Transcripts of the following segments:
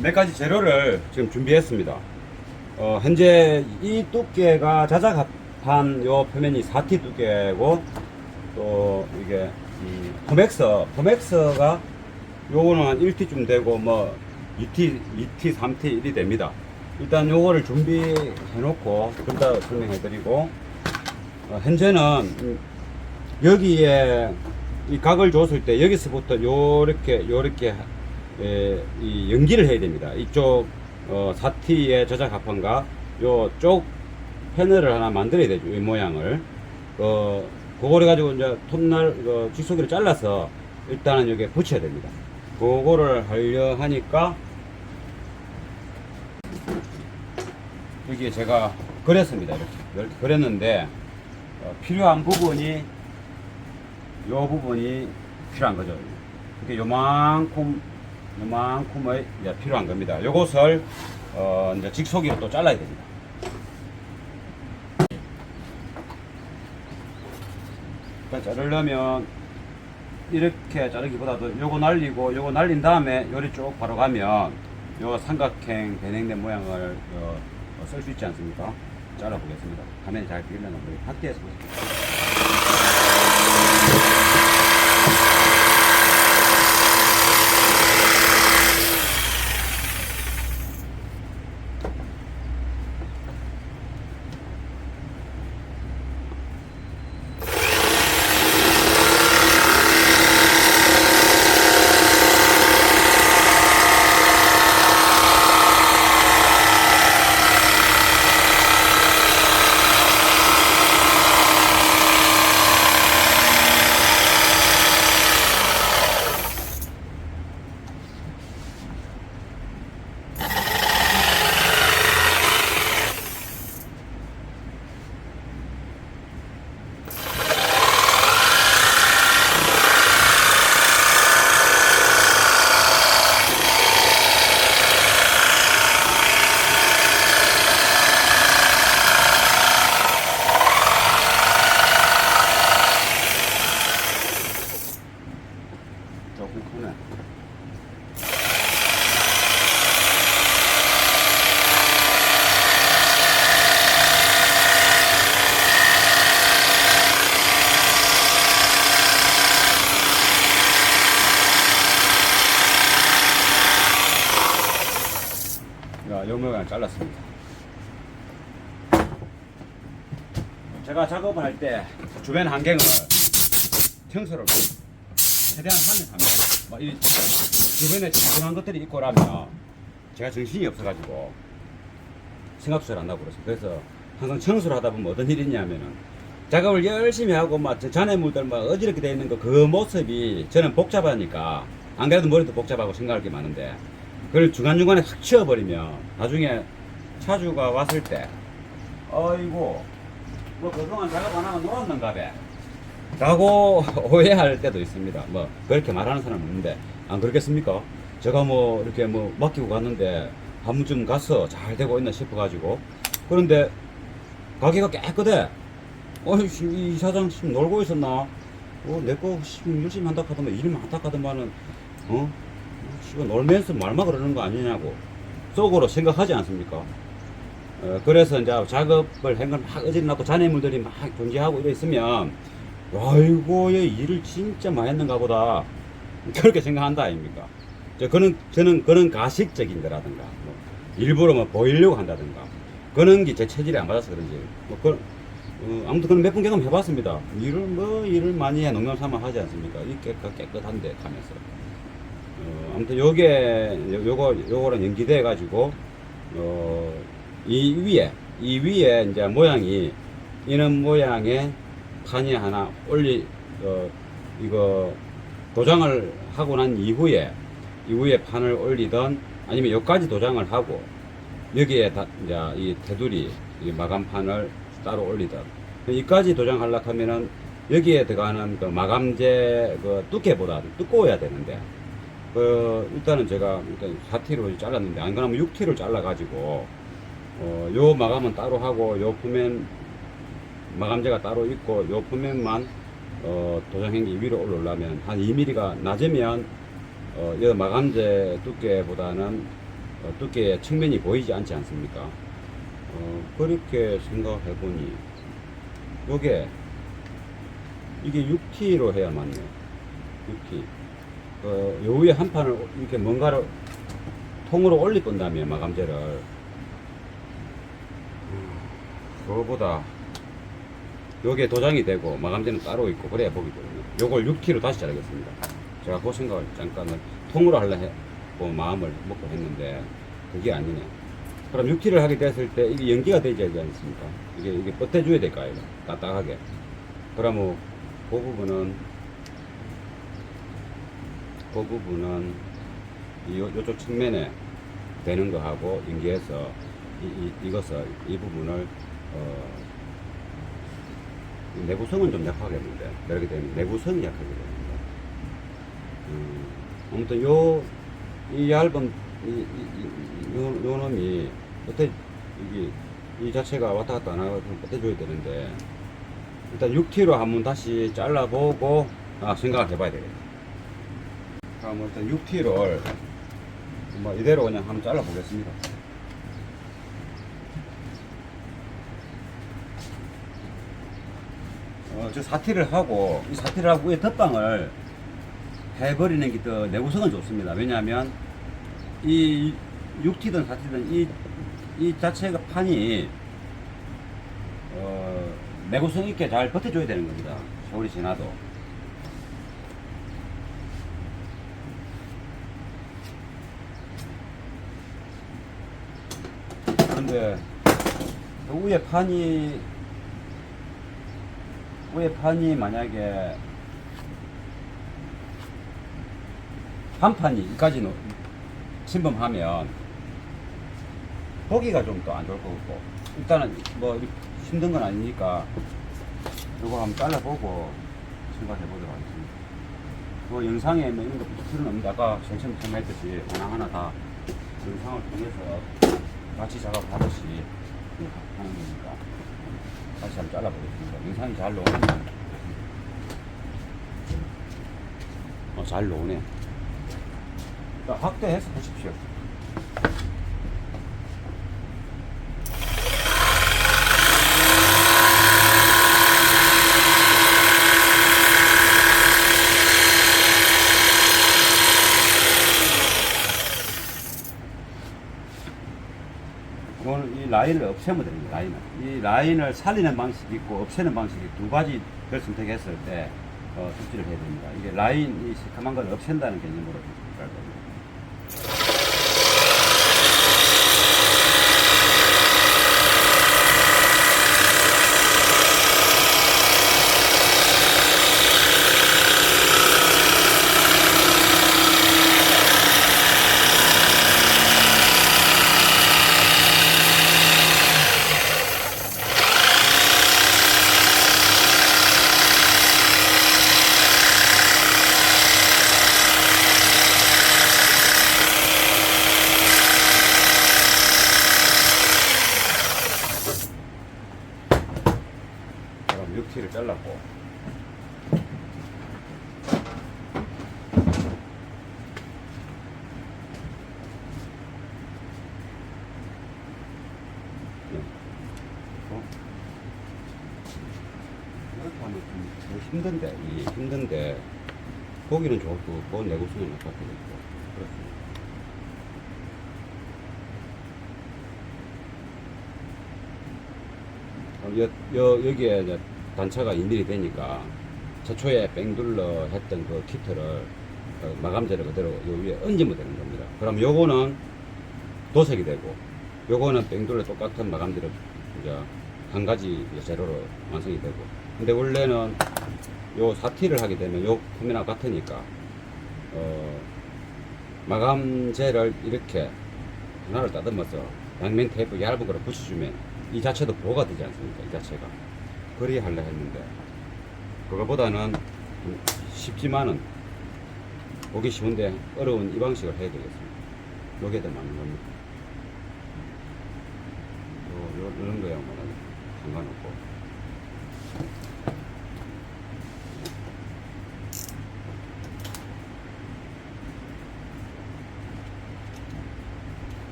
몇 가지 재료를 지금 준비했습니다. 현재 이 두께가 자작한 요 표면이 4T 두께고, 또 이게 포맥서가 요거는 한 1T쯤 되고, 뭐 2T, 3T 일이 됩니다. 일단 요거를 준비해 놓고 그러다 설명해 드리고, 현재는 여기에 이 각을 줬을 때 여기서부터 요렇게 이 연기를 해야 됩니다. 이쪽 4T의 저작 합판과 요쪽 패널을 하나 만들어야 되죠. 이 모양을 그걸 해가지고 이제 톱날 직소기를 잘라서 일단은 여기에 붙여야 됩니다. 그거를 하려 하니까 여기에 제가 그렸습니다. 이렇게 그렸는데 필요한 부분이 요 부분이 필요한 거죠. 이렇게 요만큼의 이제 필요한 겁니다. 요것을 이제 직소기로 또 잘라야 됩니다. 그러니까 자르려면 이렇게 자르기보다도 요거 날리고 요거 날린 다음에 요리 쭉 바로 가면 요 삼각형 배냉된 모양을 쓸 수 있지 않습니까? 잘라 보겠습니다. 화면이 잘 보이려나 모르겠어요. 확대해서 보세요. 조금 크네. 요 모양 잘랐습니다. 제가 작업을 할 때 주변 환경을 청소를 최대한 하면 합니다. 뭐 이 주변에 지저분한 것들이 있고 라면 제가 정신이 없어가지고 생각도 잘 안 나고 그렇습니다. 그래서 항상 청소를 하다 보면 어떤 일이 있냐면은 작업을 열심히 하고 막 잔해물들 막 어지럽게 되어 있는 그 모습이 저는 복잡하니까 안 그래도 머리도 복잡하고 생각할 게 많은데 그걸 중간중간에 확 치워버리면 나중에 차주가 왔을 때 어이구 뭐 그동안 작업 안 하고 놀았는가 봐 라고 오해할 때도 있습니다. 뭐 그렇게 말하는 사람은 없는데 안 그렇겠습니까? 제가 뭐 이렇게 뭐 맡기고 갔는데 한 번쯤 가서 잘 되고 있나 싶어 가지고 그런데 가게가 깨끗해. 이 사장 지금 놀고 있었나? 내거 열심히 한다 하더만 일 많다 하더만은 놀면서 말만 그러는 거 아니냐고 속으로 생각하지 않습니까? 그래서 이제 작업을 한 걸 막 어지럽고 잔해물들이 막 존재하고 이래 있으면 아이고 얘 일을 진짜 많이 했는가 보다 그렇게 생각한다 아닙니까? 저는 그런 가식적인 거라든가 뭐 일부러 뭐 보이려고 한다든가 그런 게 제 체질이 안 맞아서 그런지 아무튼 그런 몇 번 경험 해봤습니다. 일을 많이 해 농담 삼아 하지 않습니까? 이 깨끗한데 하면서 아무튼 요거랑 연기돼 가지고 이 위에 이제 모양이 이런 모양의 판이 하나 이거 도장을 하고 난 이후에 판을 올리던 아니면 여기까지 도장을 하고 여기에 이제 이 테두리 이 마감판을 따로 올리던 여기까지 도장하려고 하면은 여기에 들어가는 그 마감재 그 두께보다 두꺼워야 되는데 일단은 제가 일단 4T로 잘랐는데 안 그러면 6T를 잘라 가지고 요 마감은 따로 하고 요 표면 마감재가 따로 있고 요 표면만 도장행기 위로 올라오려면 한 2mm가 낮으면 이 마감재 두께보다는 두께 측면이 보이지 않지 않습니까? 그렇게 생각해 보니 이게 6T로 해야 맞네요. 6T. 요 위에 한 판을 이렇게 뭔가를 통으로 올릴 건다면 마감재를 그거보다 요게 도장이 되고 마감재는 따로 있고 그래야 보기 좋거든요. 요걸 6T로 다시 자르겠습니다. 제가 그 생각을 잠깐은 통으로 하려고 마음을 먹고 했는데 그게 아니네. 그럼 6T를 하게 됐을 때 이게 연기가 되지 않습니까? 이게 뻗대줘야 될까요? 딱딱하게. 그러면 그 부분은 요쪽 측면에 되는 거 하고 연기해서 이 부분을 내구성은 좀 약하겠는데 그렇게 되면 내구성이 약하게 됩니다. 아무튼 이 얇은 요 놈이 어때 이 자체가 왔다 갔다 안 하고 뻗어줘야 되는데 일단 6T로 한번 다시 잘라보고 생각을 해봐야 되겠다. 그럼 일단 6T를 뭐 이대로 그냥 한번 잘라보겠습니다. 저 4T를 하고 이 4T를 하고 위에 덧방을 해버리는 게 더 내구성은 좋습니다. 왜냐하면 이 6T든 4T든 이 자체가 판이 내구성 있게 잘 버텨줘야 되는 겁니다. 세월이 지나도. 그런데 위에 판이 만약에 한 판이 이까지 침범하면 보기가 좀 더 안 좋을 것 같고 일단은 뭐 힘든 건 아니니까 이거 한번 잘라보고 생각해 보도록 하겠습니다. 뭐 영상에 뭐 이런 거 붙일 필요는 없는데 아까 처음 했듯이 하나하나 다 영상을 통해서 같이 작업하듯이 하는 거니까 다시 한번 잘라보겠습니다. 영상이 잘 나오네. 잘 나오네. 확대해서 보십시오. 이 라인을 없애면 됩니다. 이 라인을 살리는 방식이 있고 없애는 방식이 두 가지 별 선택했을 때 숙지를 해야 됩니다. 이게 라인 이 시커먼 걸 없앤다는 개념으로 할 겁니다. 그럼 6T를 잘랐고 이렇게 하면 좀 힘든데 보기는 좋고 본 내구성은 아깝게 됐고 그렇습니다. 여기에 이제 단차가 인일이 되니까 최초에 뺑둘러 했던 그 키트를 마감재를 그대로 요 위에 얹으면 되는 겁니다. 그럼 요거는 도색이 되고 요거는 뺑둘러 똑같은 마감재를 이제 한 가지 재료로 완성이 되고 근데 원래는 요 4T를 하게 되면 요 표면하고 같으니까 마감재를 이렇게 하나를 따듬어서 양면 테이프 얇은 거를 붙여주면 이 자체도 보호가 되지 않습니까? 이 자체가. 그리 하려 했는데 그거보다는 쉽지만은 보기 쉬운데 어려운 이 방식을 해야 되겠습니다. 요게 더 맞는 겁니다. 이런 거야 뭐 상관없고.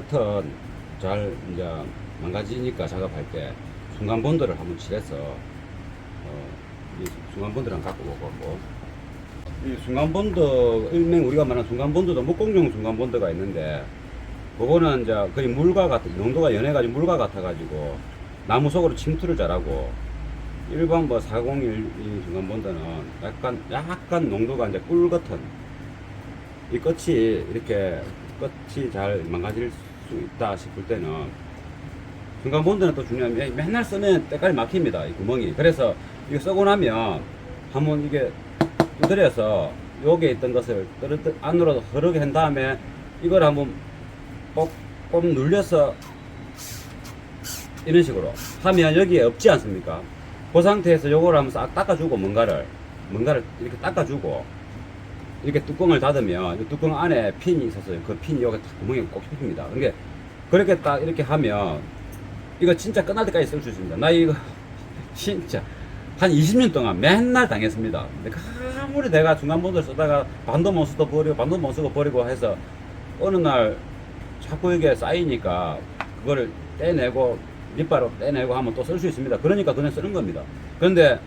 끝은 잘 이제 망가지니까 작업할 때 순간 본드를 한번 칠해서 이 순간 본드를 한번 갖고 오고 뭐. 이 순간 본드 일명 우리가 말하는 순간 본드도 목공용 순간 본드가 있는데 그거는 이제 거의 물과 같은 농도가 연해가지고 물과 같아가지고 나무 속으로 침투를 잘하고 일반 뭐 401 이 순간 본드는 약간 농도가 이제 꿀 같은 이 끝이 이렇게 끝이 잘 망가질 수 있다 싶을 때는 순간 본드는 또 중요한 게 맨날 쓰면 때깔이 막힙니다 이 구멍이. 그래서 이거 쓰고 나면 한번 이게 두드려서 여기에 있던 것을 안으로 흐르게 한 다음에 이걸 한번 꼭 눌려서 이런 식으로 하면 여기에 없지 않습니까? 그 상태에서 요거를 한번 싹 닦아주고 뭔가를 이렇게 닦아주고 이렇게 뚜껑을 닫으면 이 뚜껑 안에 핀이 있어서 그 핀이 여기 딱 구멍이 꼭 씹힙니다. 그러니까 그렇게 딱 이렇게 하면 이거 진짜 끝날 때까지 쓸 수 있습니다. 나 이거 진짜 한 20년 동안 맨날 당했습니다. 근데 아무리 내가 중간본드를 쓰다가 반도 못 쓰고 버리고 반도 못 쓰고 버리고 해서 어느 날 자꾸 이게 쌓이니까 그거를 떼내고 밑바로 떼내고 하면 또 쓸 수 있습니다. 그러니까 그냥 쓰는 겁니다. 그런데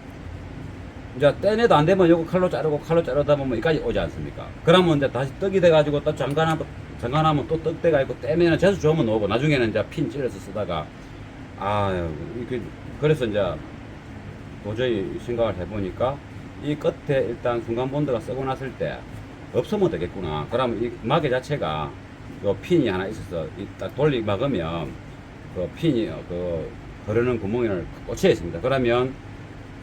이제 떼내도 안 되면 요거 칼로 자르다 보면 여기까지 오지 않습니까? 그러면 이제 다시 떡이 돼가지고 또 잠가하면 또 떡대가 있고 떼면은 재수 좋으면 오고 나중에는 이제 핀 찔러서 쓰다가 그래서 이제 도저히 생각을 해보니까 이 끝에 일단 순간 본드가 쓰고 났을 때 없으면 되겠구나. 그러면 이 마개 자체가 요 핀이 하나 있어서 딱 돌리 막으면 그 핀이 그 흐르는 구멍을 꽂혀 있습니다. 그러면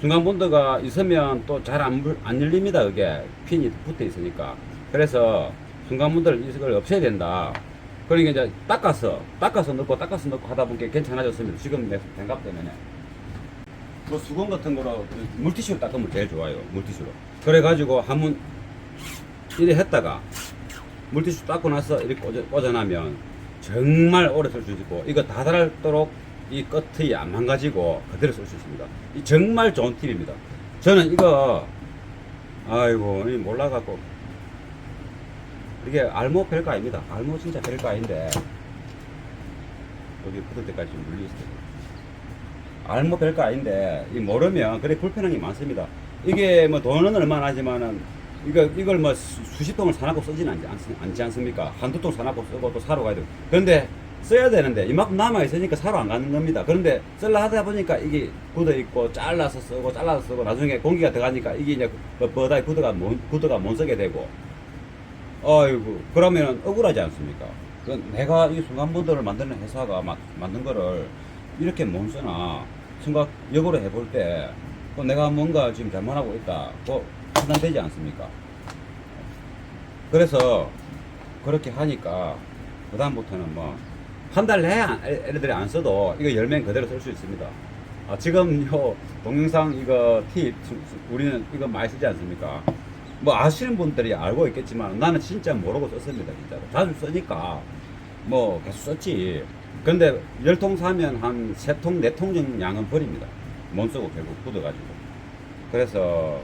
중간 본드가 있으면 또 잘 안 열립니다. 그게 핀이 붙어 있으니까. 그래서 중간 본드를 이걸 없애야 된다. 그러니까 이제 닦아서 넣고 하다 보니까 괜찮아졌습니다. 지금 내 생각 때문에. 뭐 수건 같은 거로 물티슈로 닦으면 제일 좋아요. 물티슈로. 그래가지고 한번 이래 했다가 물티슈 닦고 나서 이렇게 꽂아놓으면 정말 오래 쓸 수 있고 이거 다 닳도록 이 끝이 안 망가지고 그대로 쓸 수 있습니다. 이 정말 좋은 팁입니다. 저는 이거 아이고 몰라갖고 이게 알모 별거 아닙니다. 알모 진짜 별거 아닌데 여기 붙을 때까지 좀 물리있어요. 알모 별거 아닌데 이 모르면 그래 불편한 게 많습니다. 이게 뭐 돈은 얼마나 하지만은 이걸 뭐 수십 통을 사놓고 쓰지는 않지 않습니까? 한두 통 사놓고 쓰고 또 사러 가야 되고. 그런데 써야 되는데 이만큼 남아있으니까 사러 안 가는 겁니다. 그런데 쓸라 하다 보니까 이게 굳어있고 잘라서 쓰고 나중에 공기가 들어가니까 이게 이제 뻣뻣하게 굳어가 못 쓰게 되고 아이고 그러면 억울하지 않습니까? 내가 이 순간본드를 만드는 회사가 만든 거를 이렇게 못 쓰나 생각 역으로 해볼 때 내가 뭔가 지금 잘못하고 있다 판단되지 않습니까? 그래서 그렇게 하니까 그 다음부터는 뭐 한 달 내에 애들이 안 써도 이거 열면 그대로 쓸 수 있습니다. 지금 요 동영상 이거 팁 우리는 이거 많이 쓰지 않습니까? 뭐 아시는 분들이 알고 있겠지만 나는 진짜 모르고 썼습니다. 진짜로 자주 쓰니까 뭐 계속 썼지. 근데 10통 사면 한 3통, 4통 정도 양은 버립니다. 못 쓰고 결국 굳어가지고. 그래서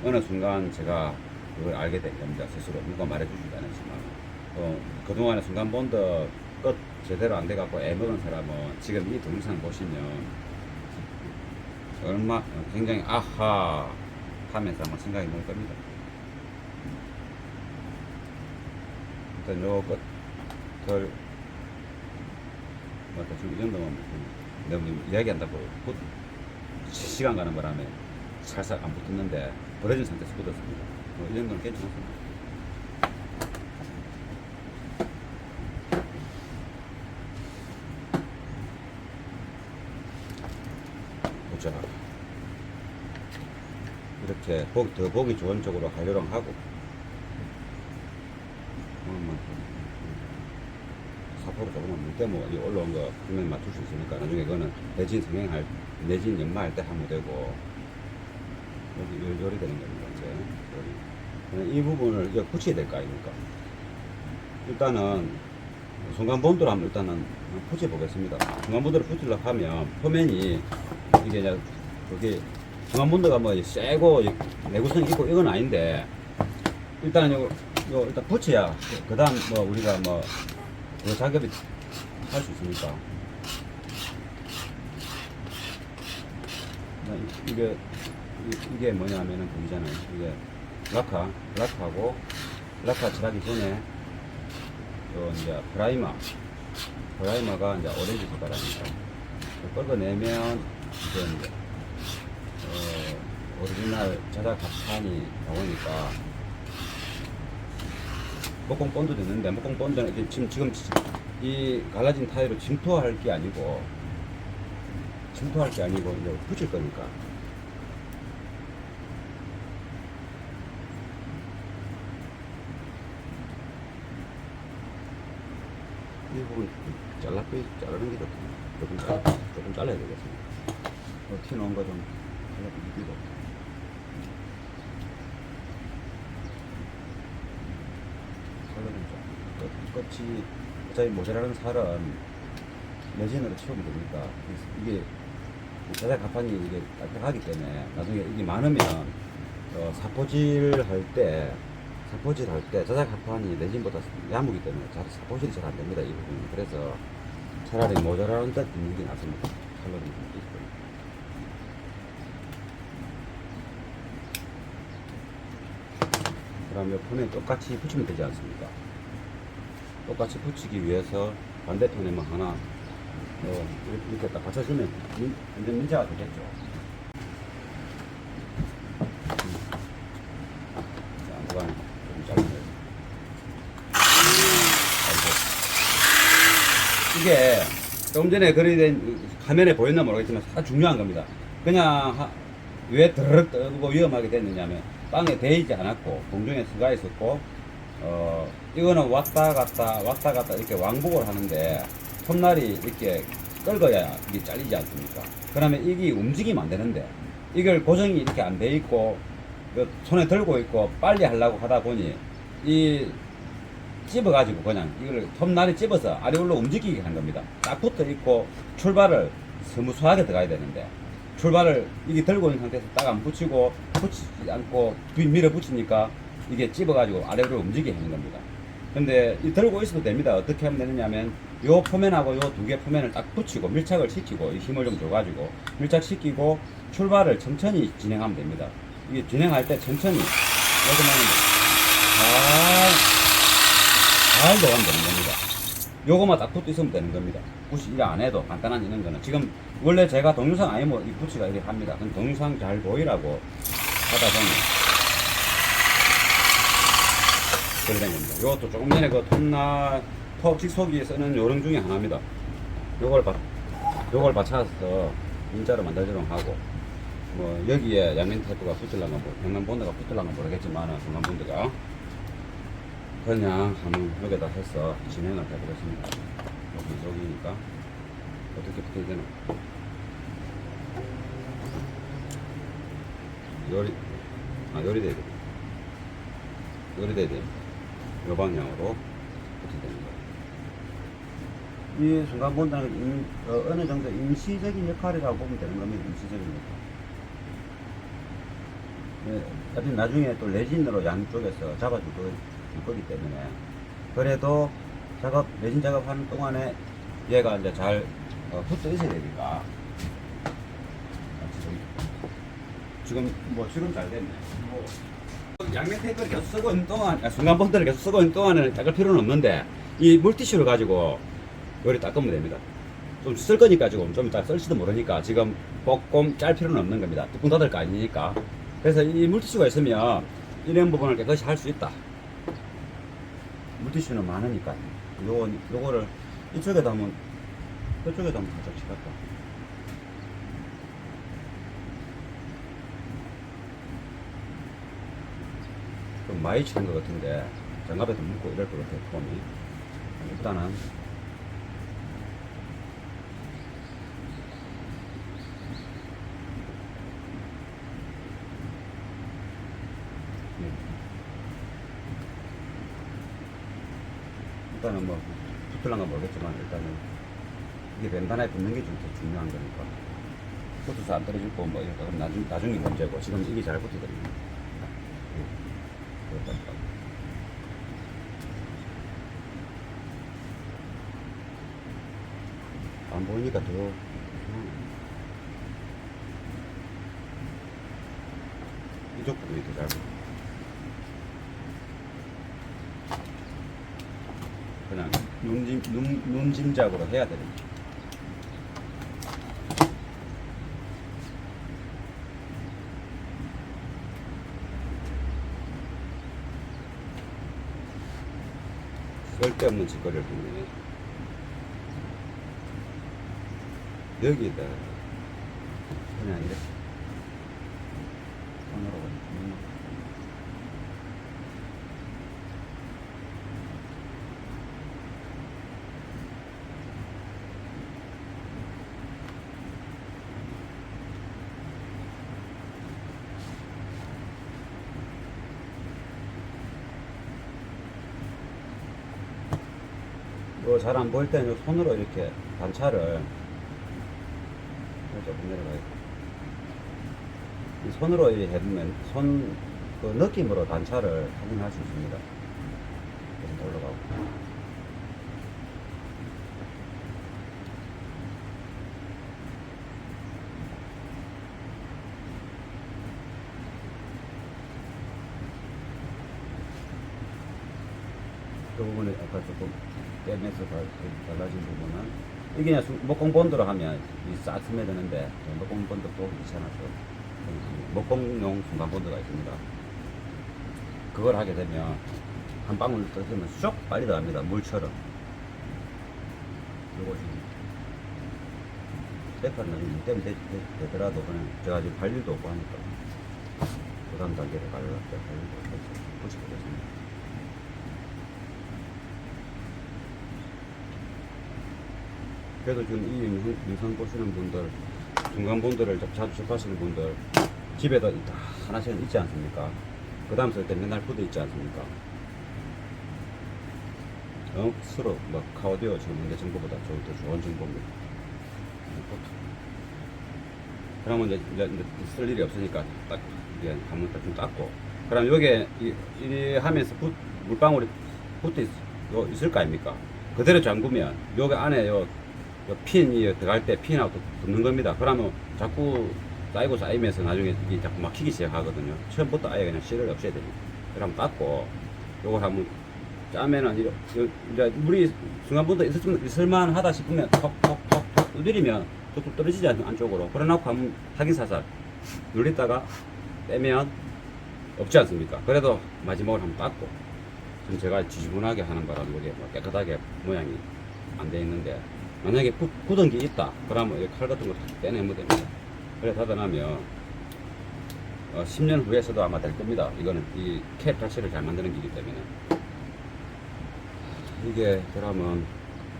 어느 순간 제가 그걸 알게 된 겁니다. 스스로 누가 말해주지도 않았지만 그동안에 순간본드 끝 제대로 안 돼갖고 애먹은 사람은 지금 이 동영상 보시면 굉장히 아하 하면서 아마 생각이 날 겁니다. 일단 요 끝을 대충 이 정도면 너무 이야기한다고 시간 가는 바람에 살살 안 붙었는데 버려진 상태에서 붙었습니다. 이 정도는 괜찮습니다. 보자. 이렇게 더 보기 좋은 쪽으로 하려고 하고 사포로 조금만 물 때문에 올라온 거 분명히 맞출 수 있으니까 나중에 그거는 내진 성행할 내진 연마할 때 하면 되고 여기 요리 되는 겁니다. 이제 이 부분을 이제 붙여야 될 거 아닙니까? 일단은 순간본드로 한번 일단은 붙여 보겠습니다. 순간본드를 붙이려고 하면 표면이 이게 이제 거기 중간본드가 뭐 세고 내구성이 있고 이건 아닌데 일단 요 일단 붙여야 그 다음 뭐 우리가 뭐 그 작업이 할 수 있으니까. 이게 뭐냐면은 그이잖아요. 이게 라카하고 라카 칠하기 전에 또 이제 프라이머가 이제 오렌지 색깔이니까 긁어내면 이제 오리지널 자작 합판이 나오니까 목공 본드도 있는데 목공 본드는 이렇게 지금 이 갈라진 타일로 침투할 게 아니고 이제 붙일 거니까. 이 부분 자르는 게 좋다. 조금 잘라야 되겠습니다. 티 넣은 거 좀 잘라주기도. 끝이 어차피 모자라는 살은 레진으로 채우게 되니까 이게 자작 가판이 이게 딱딱하기 때문에 나중에 이게 많으면 사포질 할 때 자작 가판이 레진보다 야무기 때문에 사포질이 잘 안 됩니다. 이 부분은. 그래서 차라리 모자라는 듯 있는 게 낫습니다. 칼로리 있고. 그다음에 폰에 똑같이 붙이면 되지 않습니까? 똑같이 붙이기 위해서 반대편에만 하나 이렇게 딱 받쳐주면 완전 민자가 되겠죠. 자, 안에 좀 잘라내요. 이게 조금 전에 그려진 화면에 보였나 모르겠지만 아주 중요한 겁니다. 그냥 왜 드르륵 떠고 위험하게 됐느냐면 땅에 데이지 않았고 공중에 스가 있었고 이거는 왔다 갔다 이렇게 왕복을 하는데 톱날이 이렇게 긁어야 이게 잘리지 않습니까? 그러면 이게 움직이면 안 되는데 이걸 고정이 이렇게 안 돼 있고 손에 들고 있고 빨리 하려고 하다 보니 이 찝어가지고 그냥 이걸 톱날이 찝어서 아래로 움직이게 한 겁니다. 딱 붙어 있고 출발을 스무스하게 들어가야 되는데 출발을 이게 들고 있는 상태에서 딱 안 붙이고 붙이지 않고 밀어붙이니까 이게 찝어가지고 아래로 움직이게 하는 겁니다. 근데 이 들고 있어도 됩니다. 어떻게 하면 되느냐면 요 포면하고 요 두 개 포면을 딱 붙이고 밀착을 시키고 이 힘을 좀 줘가지고 밀착시키고 출발을 천천히 진행하면 됩니다. 이게 진행할 때 천천히 여기만은 잘 넣으면 되는 겁니다. 요거만 딱 붙어 있으면 되는 겁니다. 굳이 일 안 해도 간단한 이런 거는 지금 원래 제가 동영상 아니면 이 붙이가 이렇게 합니다. 그럼 동영상 잘 보이라고 하다 보니 그래 된 겁니다. 이것도 조금 전에 그 톱나 직속이 쓰는 요령 중에 하나입니다. 요걸 받쳐서 인자로 만들도록 하고 뭐 여기에 양면 테이프가 붙을랑가 뭐 양면 본드가 붙을랑가 모르겠지만 중간 본드가 그냥 한번 여기다 해서 진행을 해보겠습니다. 여기니까 어떻게 붙여야 되나? 요리돼야 돼. 요리돼야 돼. 요 방향으로 붙여야 되는 거예요. 이 순간 본다는 어느 정도 임시적인 역할이라고 보면 되는 겁니다. 임시적인 역할. 네, 나중에 또 레진으로 양쪽에서 잡아줄 거기 때문에 그래도 레진 작업하는 동안에 얘가 이제 잘 붙어 있어야 되니까 지금 잘 됐네. 양면 테이프를 계속 쓰고 있는 동안 순간 본드를 계속 쓰고 있는 동안에는 닦을 필요는 없는데 이 물티슈를 가지고 요리 닦으면 됩니다. 좀 쓸 거니까 지금 좀 이따 쓸지도 모르니까 지금 꼼꼼 짤 필요는 없는 겁니다. 뚜껑 닫을 거 아니니까. 그래서 이 물티슈가 있으면 이런 부분을 깨끗이 할 수 있다. 물티슈는 많으니까 요거를 이쪽에다 한번 저쪽에다 한번 살짝 칠할까. 좀 많이 치는 것 같은데 장갑에도 묶고 이럴 것 같아요. 폼이 일단은 뭐 붙을란가 모르겠지만 일단은 이게 랜단에 붙는 게 좀 더 중요한 거니까 붙어서 안 떨어지고 뭐 이렇게 그럼 나중에 문제고 지금 이게 잘 붙어버립니다. 안 보이니까 더 이쪽 부분이 더 잘. 그냥 눈짐작으로 해야 됩니다. 쓸데없는 짓거리를 보면 여기다 그냥 이렇게 손으로 잘 안 보일 때는 손으로 이렇게 단차를 조금 내려가요. 이 손으로 이렇게 해보면 그 느낌으로 단차를 확인할 수 있습니다. 계속 올라가고. 그 부분에 아까 조금 빼면서 달라진 부분은 이게 그냥 목공 본드로 하면 싹 스며드는데 목공 본드 보기 귀찮아서 목공용 순간 본드가 있습니다. 그걸 하게 되면 한 방울 떠주면 쏙 빨리 들어갑니다. 물처럼. 요것이 때파는 물 때문에 되더라도 그냥 제가 지금 갈 일도 없고 하니까 그 다음 단계를 갈 일도 없고 붙여보겠습니다. 그래도 지금 이 영상 보시는 분들, 중간본들을 자주 접하시는 분들, 집에도 다 하나씩 있지 않습니까? 그 다음 쓸 때 맨날 붙어 있지 않습니까? 스스로, 카오디오 전문대 정보보다 더 좋은 정보입니다. 그러면 이제 쓸 일이 없으니까 딱, 이제 한번 좀 닦고. 그럼 여기에, 이 하면서 물방울이 붙어 있을 거 아닙니까? 그대로 잠그면, 여기 안에 핀이 들어갈 때 핀하고 붙는 겁니다. 그러면 자꾸 쌓이면서 나중에 이게 자꾸 막히기 시작하거든요. 처음부터 아예 그냥 실을 없애야 됩니다. 그럼 닦고 요걸 한번 짜면은 이제 물이 중간부터 있을만 하다 싶으면 톡톡톡톡 두드리면 툭툭 떨어지지 않죠, 안쪽으로. 그래놓고 한번 확인사살 눌렸다가 빼면 없지 않습니까? 그래도 마지막으로 한번 닦고. 지금 제가 지저분하게 하는 바람에 이게 깨끗하게 모양이 안 돼 있는데, 만약에 굳은 게 있다 그러면 이 칼 같은 거 빼내면 됩니다. 그래 닫아나면 10년 후에서도 아마 될 겁니다. 이거는 이 캡 자체를 잘 만드는 기기 때문에. 이게 그러면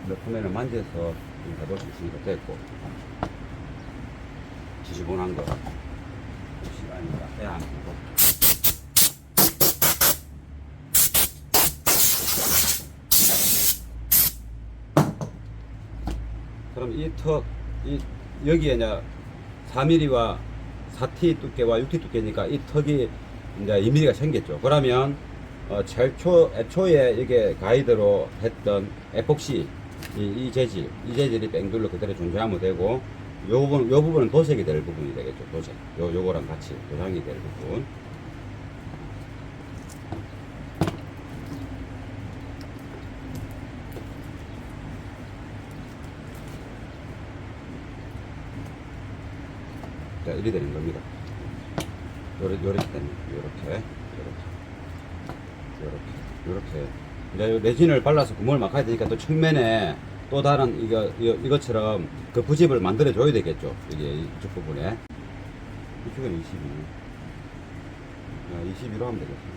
몇품에를 만져서 해볼 수 있으니까 됐고, 지저분한 거 시간이니까 빼야 하는 거. 그럼 여기에 이제 4mm와 4T 두께와 6T 두께니까 이 턱이 이제 2mm가 생겼죠. 그러면 애초에 이게 가이드로 했던 에폭시 이 재질이 뺑둘로 그대로 존재하면 되고, 요 부분은 도색이 될 부분이 되겠죠. 도색. 요거랑 같이 도장이 될 부분. 자, 이리 되는 겁니다. 요렇게 됩니다. 요렇게. 이제 레진을 발라서 구멍을 막아야 되니까 또 측면에 또 다른 이것처럼 그 부집을 만들어 줘야 되겠죠. 이게 이쪽 부분에. 이쪽은 22로 하면 되겠죠.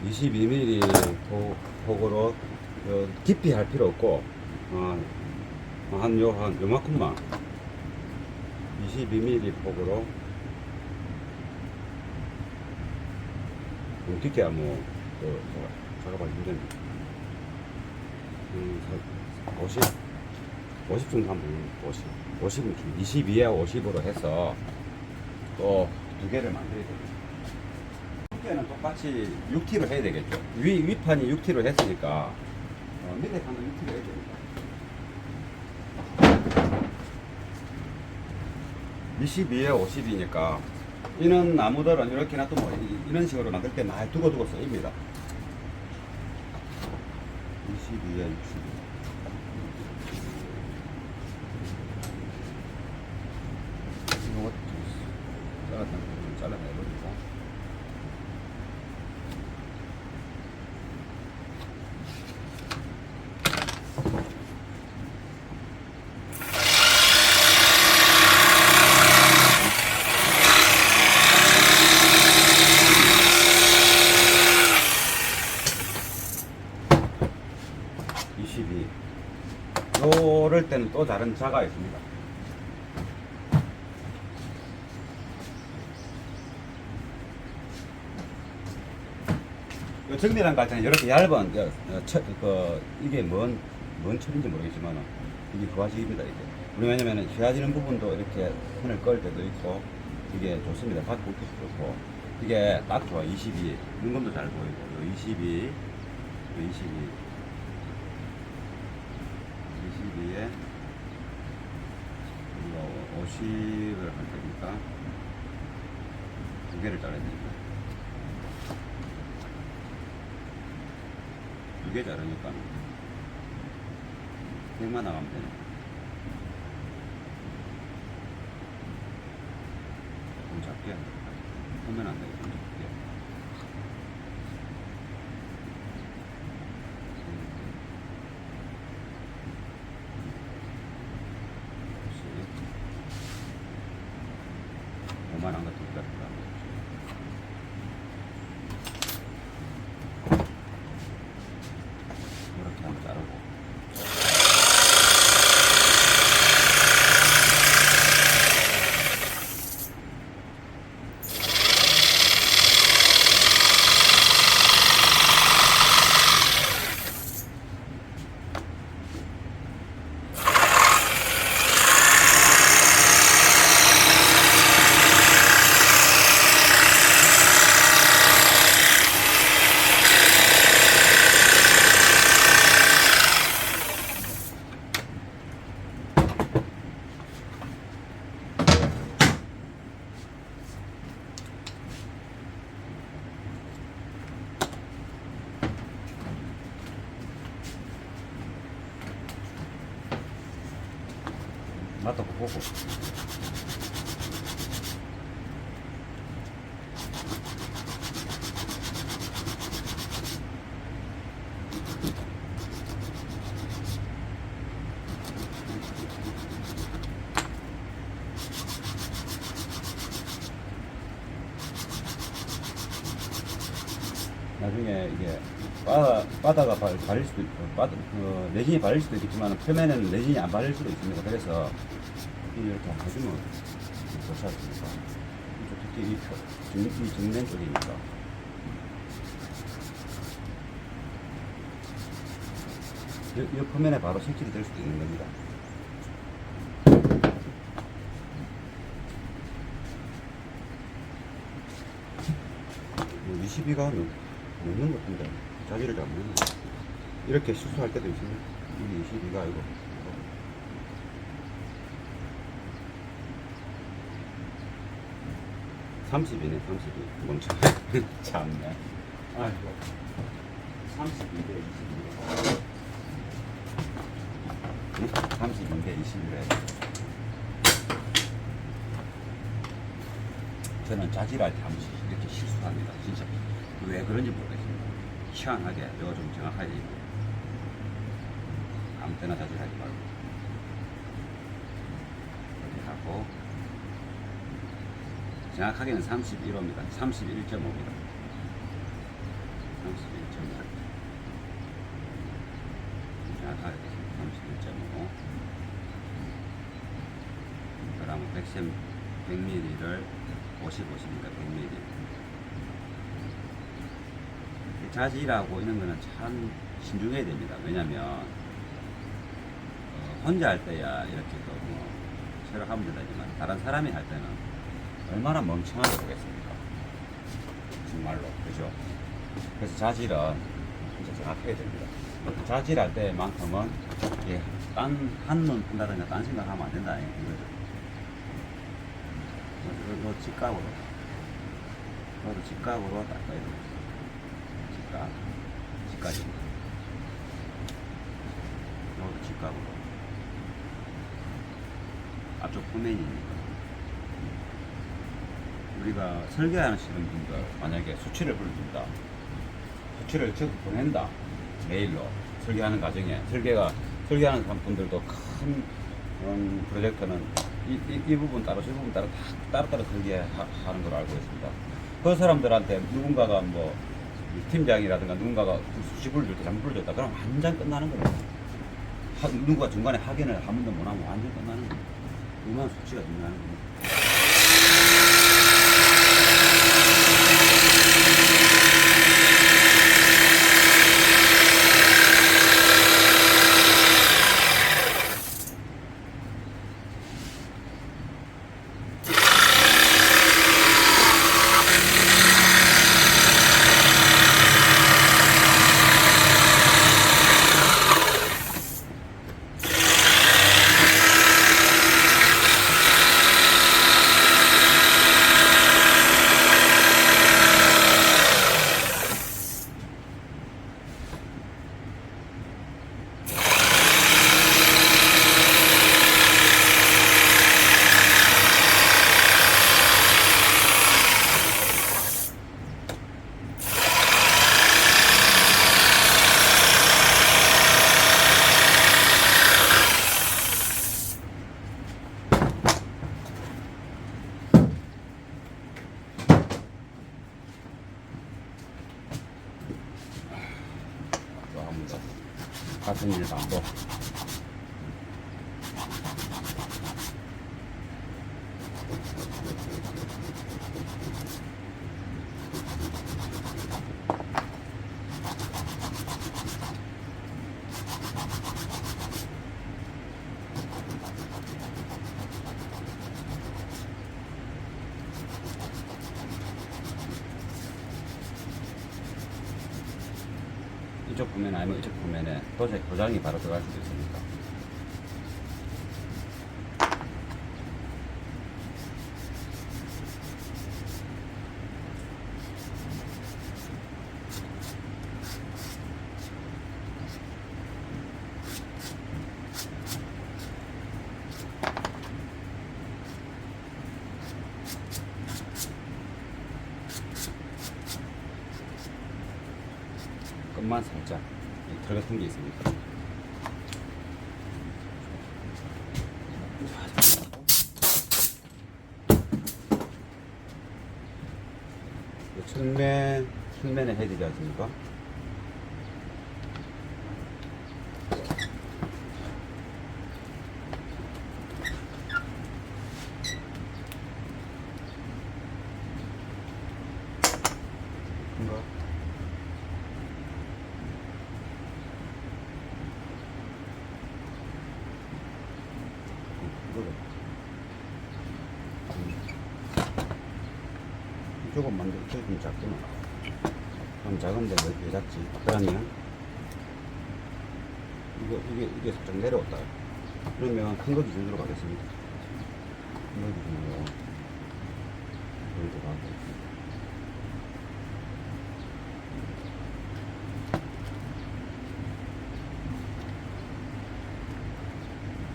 22mm 폭으로 깊이 할 필요 없고, 한 요만큼만 22mm 폭으로 깊게야 작업하기 힘듭니다. 50 정도 하면 50은 22에 50으로 해서 또 두 개를 만들어야 됩니다. 두께는 똑같이 6T로 해야 되겠죠. 위판이 6T로 했으니까 밑에 판도 6T로 해야 됩니다. 22에 50이니까 이런 나무들은 이렇게 놔두면 이런 식으로 만들 때 많이 두고 쓰입니다. 22에 62. 이거 좀 잘라내버리고. 요럴 때는 또 다른 자가 있습니다. 요 정리란 갈 때는 이렇게 얇은 이게 뭔 철인지 모르겠지만 이게 후화식입니다. 이게 우리 왜냐면은 휘어지는 부분도 이렇게 선을 끌 때도 있고 이게 좋습니다. 바퀴 굵기도 좋고 이게 딱 좋아. 22 눈금도 잘 보이고 요 22 22에 우리가 50을 할 테니까 두 개를 잘라야 됩니다. 두 개 자르니까 100만 나가면 되네. 좀 작게 하면 안 되겠다. 좀 작게. 오만한 것도 있다. 이렇게 한번 자르고. 맛도 보고. 나중에 이게 바다가 발릴 수도 있고, 레진이 발릴 수도 있겠지만 표면에는 레진이 안 발릴 수도 있습니다. 그래서 이렇게 해주면 좋지 않습니까? 특히 이 정면 쪽이니까. 이 표면에 바로 색칠이 될 수도 있는 겁니다. 22가 넣는 것 같은데 자기를 잡는 이렇게 실수할 때도 있습니다. 이게 22가 이거 30이네. 32 멈춰. 참네. 아이고 32대 22 32대 21에 저는 자질할 때 한 번씩 이렇게 실수합니다. 진짜 왜 그런지 모르겠습니다. 희한하게 이거 좀 정확하게 아무 때나 자질하지 말고 이렇게 하고 정확하게는 31호입니다. 31.5입니다. 31.5 정확하게 31.5 그러면 100ml를 55입니다. 100ml. 자질하고 이런 거는 참 신중해야 됩니다. 왜냐면 혼자 할 때야 이렇게 또뭐 새로 하면 되지만 다른 사람이 할 때는 얼마나 멍청한지 보겠습니까? 정말로. 그죠? 그래서 자질은 진짜 정확해야 됩니다. 자질할 때만큼은 딴 한눈 푼다든가 딴 생각하면 안 된다 이거죠. 요 직각으로. 너도 직각으로 닦아야 돼. 직각입니다. 너도 직각으로. 앞쪽 포면이니까. 우리가 설계하시는 분들, 만약에 수치를 보여준다. 수치를 쭉 보낸다. 메일로. 설계하는 과정에. 설계하는 분들도 큰 프로젝트는 이 부분 따로, 저 부분 따로 따로 설계하는 걸로 알고 있습니다. 그 사람들한테 누군가가 뭐 팀장이라든가 누군가가 수식을 줄 때 잘못 불러줬다. 그럼 완전 끝나는 거예요. 누군가 중간에 확인을 한 번도 못 하면 완전 끝나는 거예요. 얼마나 수치가 중요한 겁니다. 같은 일 반복. 이쪽 부면 아니면 이쪽 부면에 도장이 바로 들어갈 수도 있으니까. 끝만 살짝 털 같은 게 있으니까. 측면에 해야 되지 않습니까? 큰가? 이쪽은 만들, 이쪽이 좀 작구나. 그럼 작은데 왜 작지? 그러면, 이게 살짝 내려왔다. 그러면 큰 거 기준으로 가겠습니다. 큰 거 기준으로. 여기도 가고.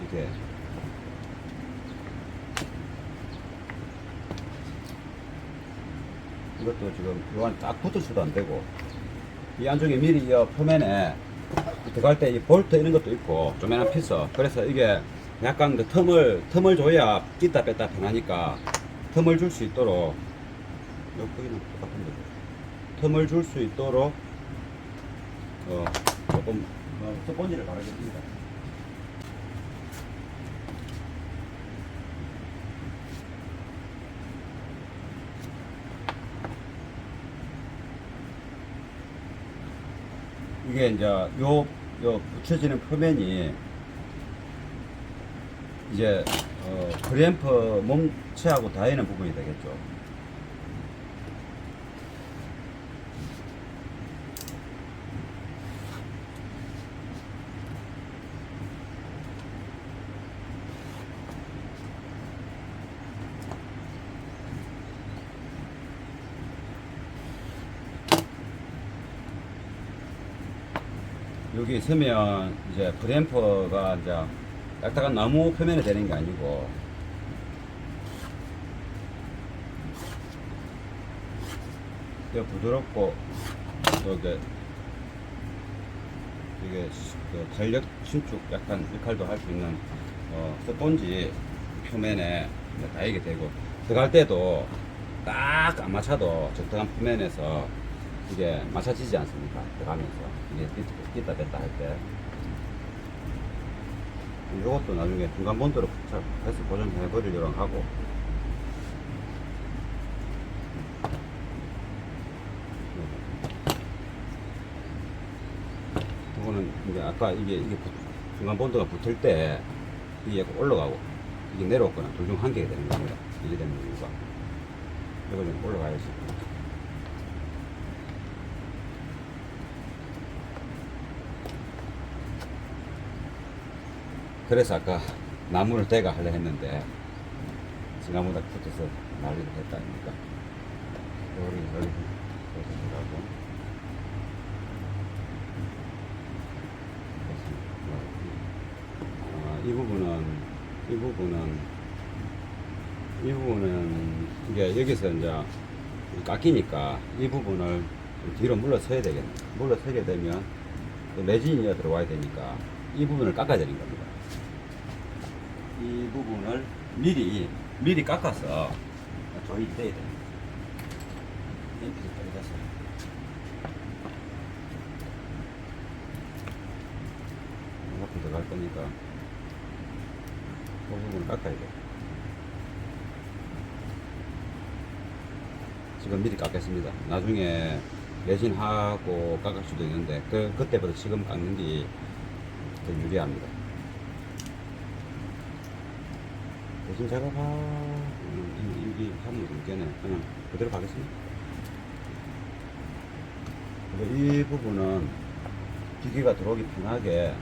이게. 이것도 지금 요한 딱 붙을 안 되고, 이 안쪽에 미리 이 표면에 들어갈 때 이 볼트 이런 것도 있고 조그만한 피스. 그래서 이게 약간 그 틈을 줘야 끼다 뺐다 편하니까 틈을 줄 수 있도록, 여기는 똑같은데 틈을 줄 수 있도록 조금 스펀지를 바르겠습니다. 이게 이제 요 붙여지는 표면이 이제 프리앰프 몸체하고 닿이는 부분이 되겠죠. 여기 서면 이제 프레임프가 이제 딱딱한 나무 표면에 되는 게 아니고 부드럽고 또 이게 그 탄력 신축 약간 역할도 할 수 있는 스펀지 표면에 닿이게 되고 들어갈 때도 딱 안 맞춰도 적당한 표면에서 이게 맞춰지지 않습니까? 들어가면서 이게 띄다 뺐다 할 때 이것도 나중에 중간 본드로 해서 고정해 버리려고 하고 이거는 이제 아까 이게 중간 본드가 붙을 때 이게 올라가고 이게 내려오거나 둘 중 한 개가 되는 겁니다. 이게 되는 이유가 이거 좀 올라가야지. 그래서 아까 나무를 대가 하려 했는데 지나무가 붙어서 난리를 했다 아닙니까? 여기 이 부분은 이게 여기서 이제 깎이니까 이 부분을 뒤로 물러서야 되겠네. 물러서게 되면 레진이 들어와야 되니까 이 부분을 깎아야 되는 겁니다. 이 부분을 미리 깎아서 조이를 떼야 됩니다. 이렇게 떨어져서 이만큼 들어갈 거니까 그 부분을 깎아야 돼. 지금 미리 깎겠습니다. 나중에 레진하고 깎을 수도 있는데 그때부터 지금 깎는 게 더 유리합니다. 레진 작업하 이 하면 되겠네. 그냥 그대로 가겠습니다. 이 부분은 기계가 들어오기 편하게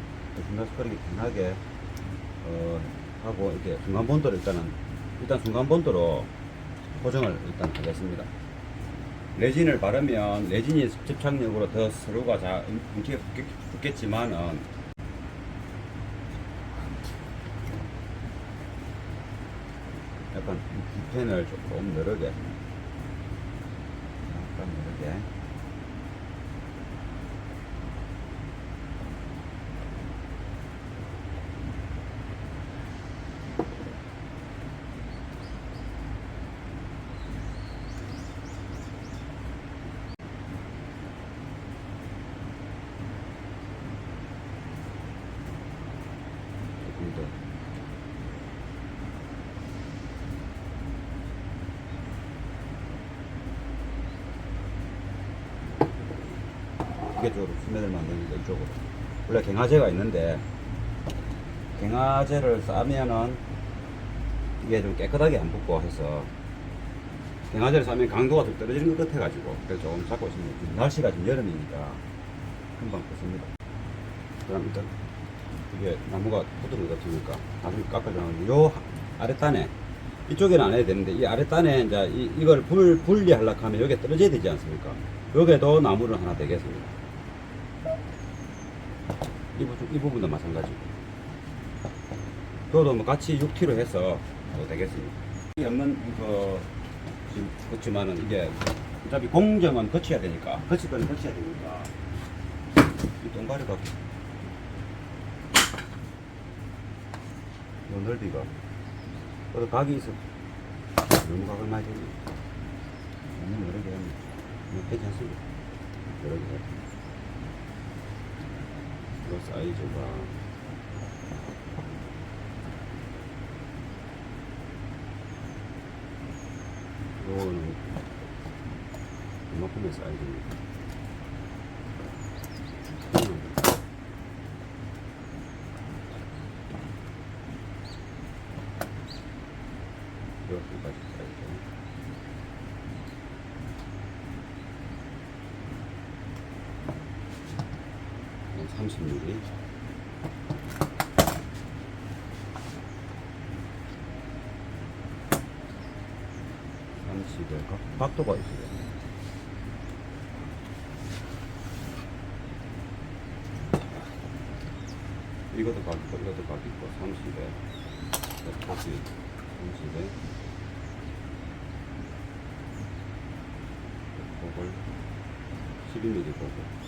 중간스퍼링이 편하게 하고 이렇게 중간 본드로 일단 중간 본드로 고정을 일단 하겠습니다. 레진을 바르면 레진이 접착력으로 더 서로가 움직여 붙겠지만은 약간 뒷펜을 조금 늘게 약간 늘게 조금 더 이게 쪽으로 스며들 만드는 거 이쪽으로. 원래 갱화제가 있는데 갱화제를 싸면은 이게 좀 깨끗하게 안 붙고 해서 갱화제를 싸면 강도가 좀 떨어지는 것 같아 가지고 그래서 조금 잡고 있습니다. 날씨가 지금 여름이니까 금방 붙습니다. 그럼 일단 이게 나무가 붙은 것 같으니까 나중에 깎아주면 요 아랫단에 이쪽에는 안 해야 되는데 이 아랫단에 이제 이걸 분리하려고 하면 여기에 떨어져야 되지 않습니까? 여기에도 나무를 하나 대겠습니다. 이 부분도 마찬가지고. 그것도 뭐 같이 6kg 해서 되겠습니다. 이 없는 지금 그렇지만은 이게 어차피 공정은 거쳐야 되니까 거칠 거는 거쳐야 되니까 이 동가리가 요 넓이가 또 각이 있어 너무 각을 많이 되네. 너무 여러 개 하면 괜찮습니다. 여러 개 이 사이즈가 이거는 이만큼의 사이즈입니다. 이렇게까지 사이즈 30mm. 각도가 있어요. 이것도 각 있고 이것도 각 있고 30에 거기 30에 그걸 12mm 보고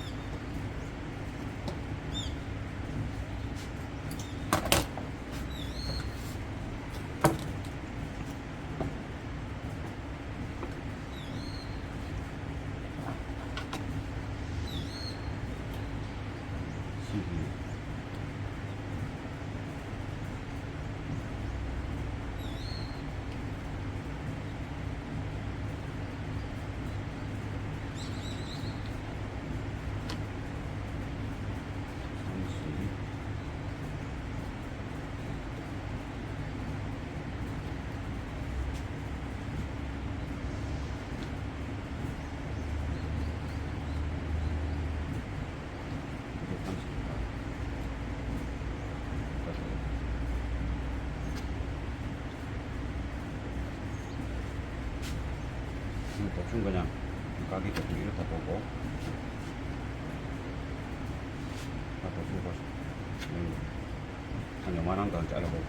대충 그냥 가격이 대충 이렇다 보고 한 요만한 거 잘라보고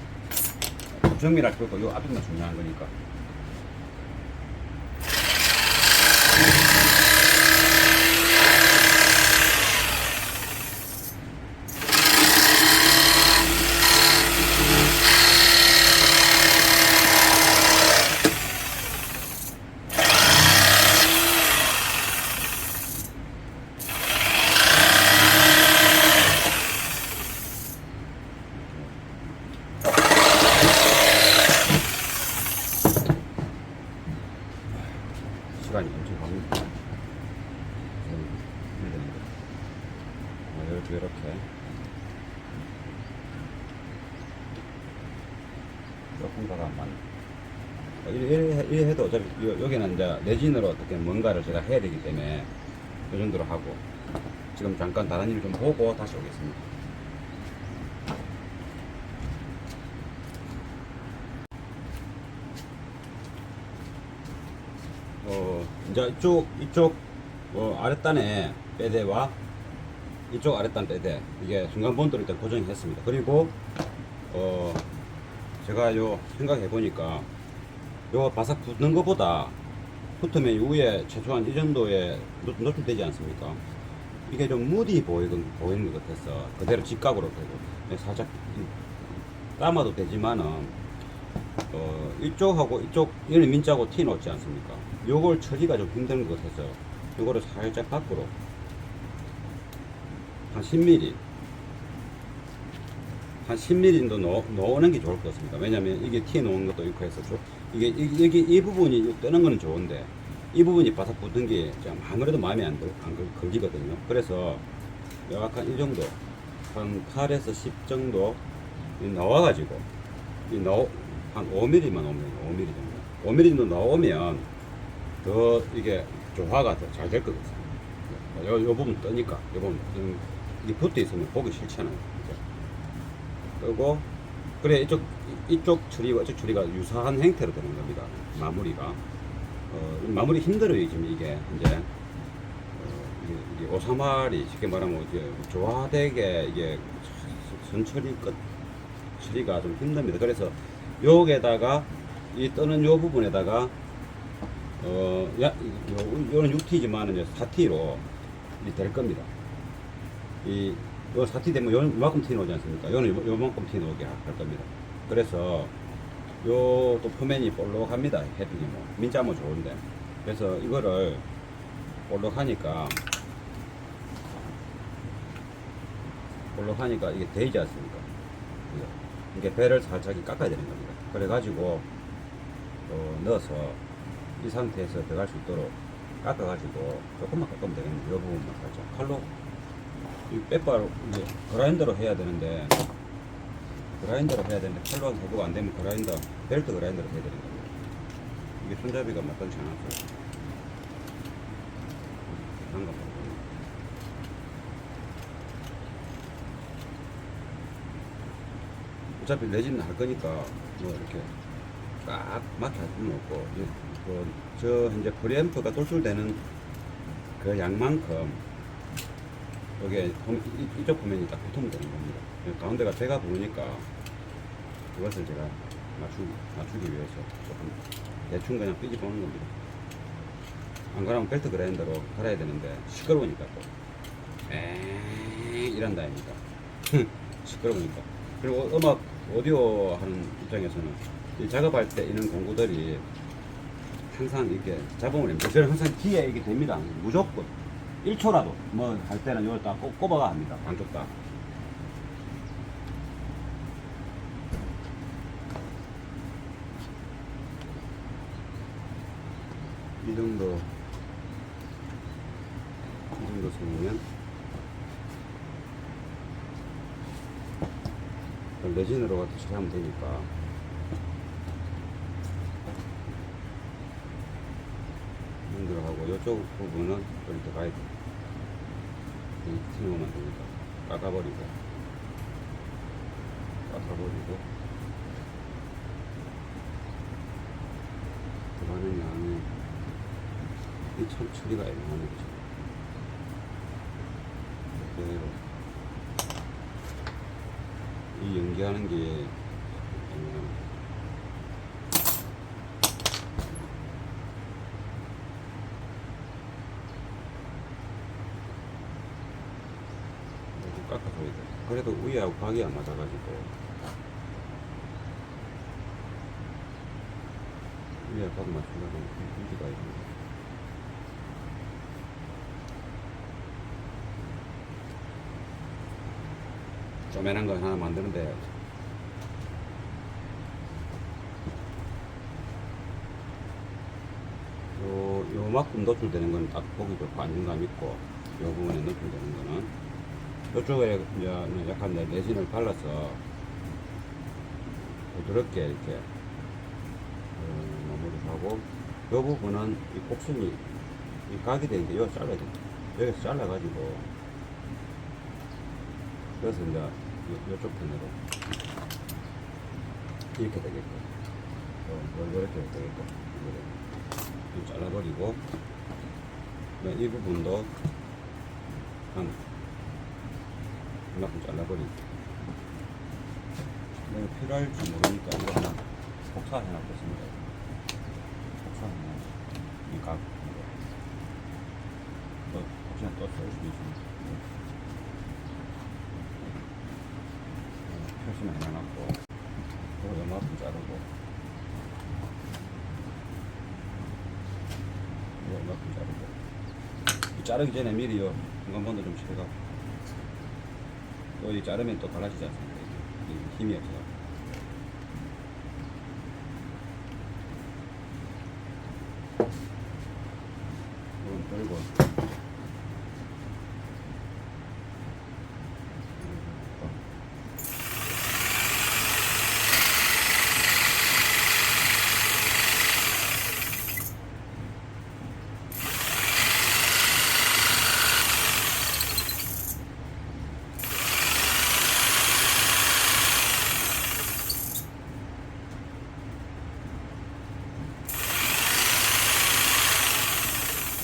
정밀할 필요 없고 요 앞에만 중요한 거니까 시간이 엄청 갑니다. 이렇게 조금 더가 안 맞네. 이래 해도 어차피 여기는 이제 레진으로 어떻게 뭔가를 제가 해야 되기 때문에 이 정도로 하고 지금 잠깐 다른 일 좀 보고 다시 오겠습니다. 이제 이쪽 아랫단에 빼대와 이쪽 아랫단 빼대 이게 중간 본드를 일단 고정했습니다. 그리고 제가 요 생각해 보니까 요 바삭 붙는 것보다 붙으면 이후에 최소한 이 정도의 노출되지 않습니까? 이게 좀 무디 보이는 것 같아서 그대로 직각으로 되고 살짝 감아도 되지만은 이쪽하고 이쪽 얘는 민자고 티 놓지 않습니까? 요걸 처리가 좀 힘든 것 같아서 요거를 살짝 밖으로 한 10mm 한 10mm 정도 넣는 게 좋을 것 같습니다. 왜냐면 이게 티 놓은 것도 있고 해서 이게 이 부분이 뜨는 거는 좋은데 이 부분이 바삭 붙은 게 아무래도 마음에 안 걸리거든요. 그래서 약간 이 정도 한 8에서 10 정도 나와가지고 한 5mm만 오면 5mm 정도 5mm 정도 나오면 더 이게 조화가 더 잘 될 것 같습니다. 요 부분 뜨니까 요 부분 이게 붙어 있으면 보기 싫잖아요. 그리고 그래 이쪽 처리와 이쪽 처리가 유사한 형태로 되는 겁니다. 마무리가 마무리 힘들어요. 지금 이게 이제 이게 오사말이 쉽게 말하면 이제 조화되게 이게 선처리 끝 처리가 좀 힘듭니다. 그래서 여기에다가 이 뜨는 요 부분에다가 요는 6T지만은 4T로 될 겁니다. 요 4T 되면 요만큼 T 나오지 않습니까? 요는 요만큼 T 나오게 할 겁니다. 그래서 요 또 표면이 볼록합니다. 햇빛이 민자 좋은데. 그래서 이거를 볼록하니까 이게 되지 않습니까? 이게 배를 살짝 깎아야 되는 겁니다. 그래가지고 넣어서 이 상태에서 들어갈 수 있도록 깎아가지고 조금만 깎으면 되겠네요. 이 부분만 살짝 칼로 이 빼바로 이제 그라인더로 해야 되는데 칼로 해보고 안 되면 벨트 그라인더로 해야 되는 겁니다. 이게 손잡이가 마땅치 않아서 어차피 레진 할 거니까 뭐 이렇게 꽉 막혀 할 필요는 없고 저 이제 프리앰프가 돌출되는 그 양만큼 여기에 이쪽 표면이 딱 붙으면 되는 겁니다. 가운데가 제가 부으니까 그것을 제가 맞추기 위해서 조금 대충 그냥 삐지 보는 겁니다. 안 그러면 벨트 그라인더로 갈아야 되는데 시끄러우니까 또 이란다 아닙니까? 시끄러우니까. 그리고 음악 오디오 하는 입장에서는 이 작업할 때 이런 공구들이 항상 이렇게 잡음을 합니다. 저는 항상 뒤에 이게 됩니다. 무조건 1초라도 뭐 할 때는 이걸 딱 꼽아가 합니다. 반쪽 다. 이 정도 쓰면 레진으로 갖다 칠하면 되니까 들어가고 이쪽 부분은 이렇게 가이드 틀어놓으면 됩니다. 깎아버리고 들어가는 양이 이 참 처리가 애매하네. 그죠? 그대로 이 연기하는 게 애매합니다. 깎아서 해야 돼. 그래도 위하고 각이 안 맞아가지고 위하고 각 맞추려면 문제가 있습니다. 쪼매난 거 하나 만드는데 요만큼 노출되는 건 딱 보기 좋고 안정감 있고 요 부분에 노출되는 거는 이쪽에 이제 약간 레진을 발라서 부드럽게 이렇게 마무리를 하고 이 부분은 이 곡선이 이 각이 되는데 이거 잘라야 돼. 여기서 잘라가지고 그래서 이제 이쪽 편으로 이렇게 되게끔 이렇게 되게끔 잘라버리고 이 부분도 한 이만큼 잘라버리고 내가 필요할지 모르니까 이거 하나 복사해 놨겠습니다. 복사하면 이 각 혹시나 또 쓸 수도 있습니다. 표시만 해놨고 이거 요만큼 자르고 이거 요만큼 자르고 자르기 전에 미리 요 중간번도 좀 칠해갖고 또 이 자르면 또 갈라지지 않습니까? 힘이 없어요. 이건 들고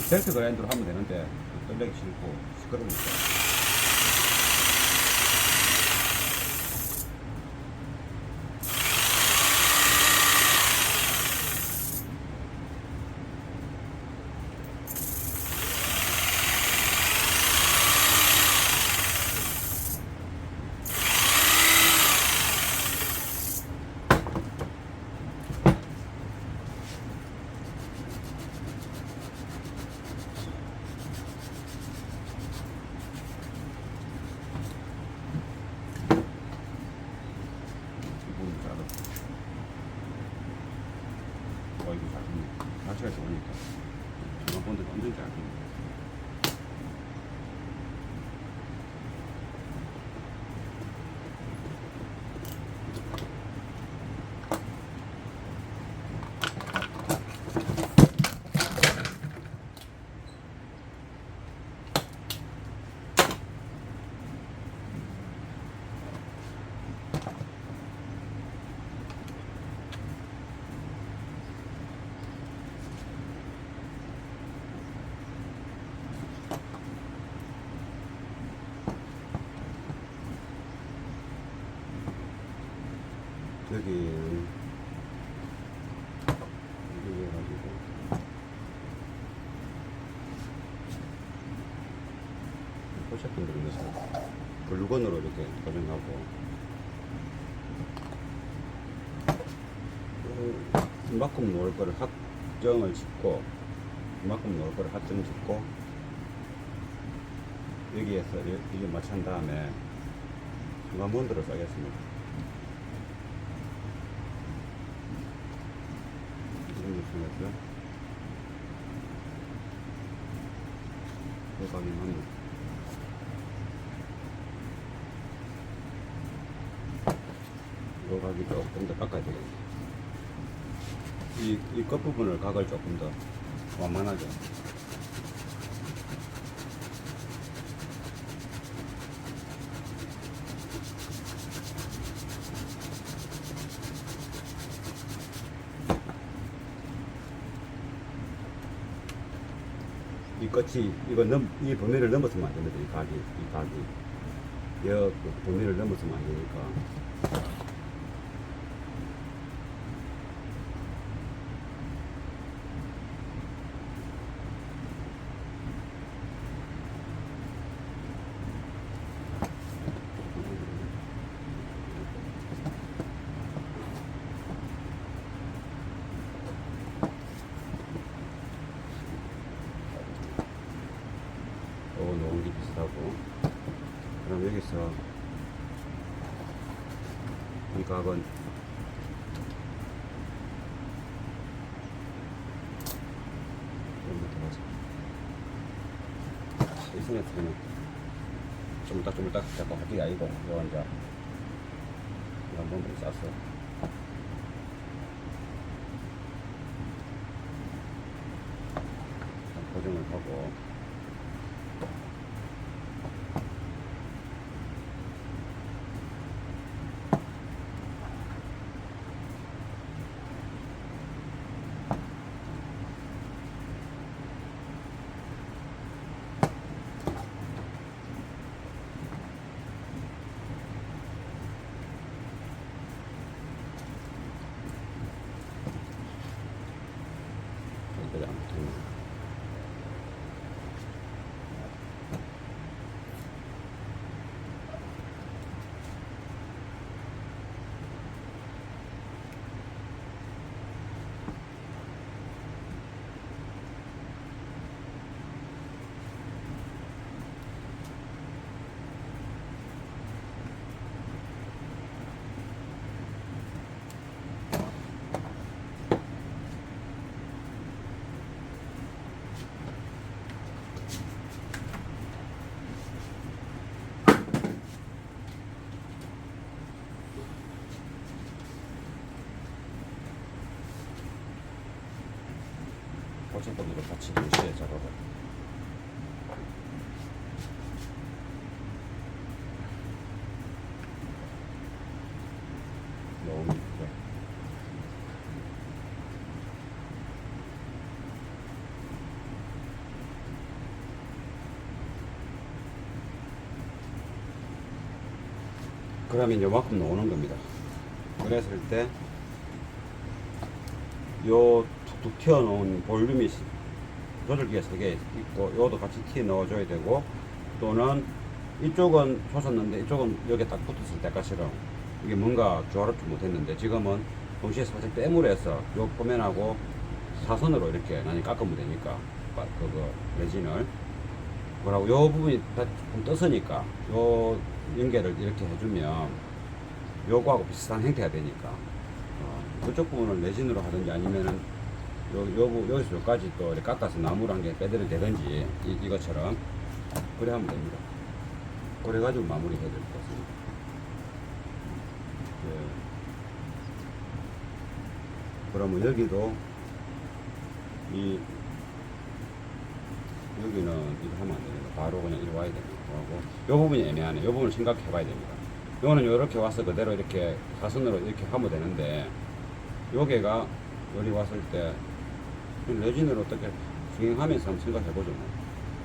벨트 그라인더로 하면 되는데 떨리기 싫고 시끄러우니까 이거 작습니다. 자체가 좋으니까 전원본도 완전 작습니다. 여기는 이렇게 해가지고 포샵분들은 그래서 물건으로 이렇게 고정하고 이만큼 놓을 거를 확정을 짓고 이만큼 놓을 거를 확정 짓고 여기에서 이게 마찬 다음에 중간본드를 써겠습니다. 이 정도 쓰면서 요각이만 요각이 조금 더 깎아야 되겠네. 이 끝부분을 각을 조금 더 완만하게 이 끝이 이 범위를 넘어서면 안 됩니다. 이 각이 여 범위를 넘어서면 안 되니까. 놓은 게 비슷하고, 그럼 여기서 이 각은 좀더 가자. 이 선에서는 쪼물딱 잡고 할 게 아니고, 요 이제 한번 쌌어. 고정을 하고. 고정법으로 같이 동시에 작업을. 너무 이쁘죠. 그러면 요만큼 나오는 겁니다. 그랬을 때 요 툭툭 튀어나온 볼륨이 조절기가 3개 있고 요것도 같이 튀어 넣어줘야 되고, 또는 이쪽은 솟았는데 이쪽은 여기에 딱 붙었을 때까지랑 이게 뭔가 조화롭지 못했는데, 지금은 동시에 살짝 빼물어서 요 표면하고 사선으로 이렇게 많이 깎으면 되니까 그거 레진을 뭐라고 요 부분이 다 좀 떴으니까 요 연결을 이렇게 해주면 요거하고 비슷한 형태가 되니까 그쪽 부분을 레진으로 하든지 아니면은 여기서 여기까지 또 이렇게 깎아서 나무를 한 개 빼드려 되든지 이것처럼 그래 하면 됩니다. 그래 가지고 마무리 해야 될 것 같습니다. 네. 그러면 여기도 여기는 이거 하면 안 됩니다. 바로 그냥 이리 와야 됩니다. 하고 요 부분이 애매하네. 요 부분을 생각해 봐야 됩니다. 요거는 이렇게 와서 그대로 이렇게 사선으로 이렇게 하면 되는데, 요게가 여기 왔을 때 레진으로 어떻게 주행하면서 한번 생각해 보죠.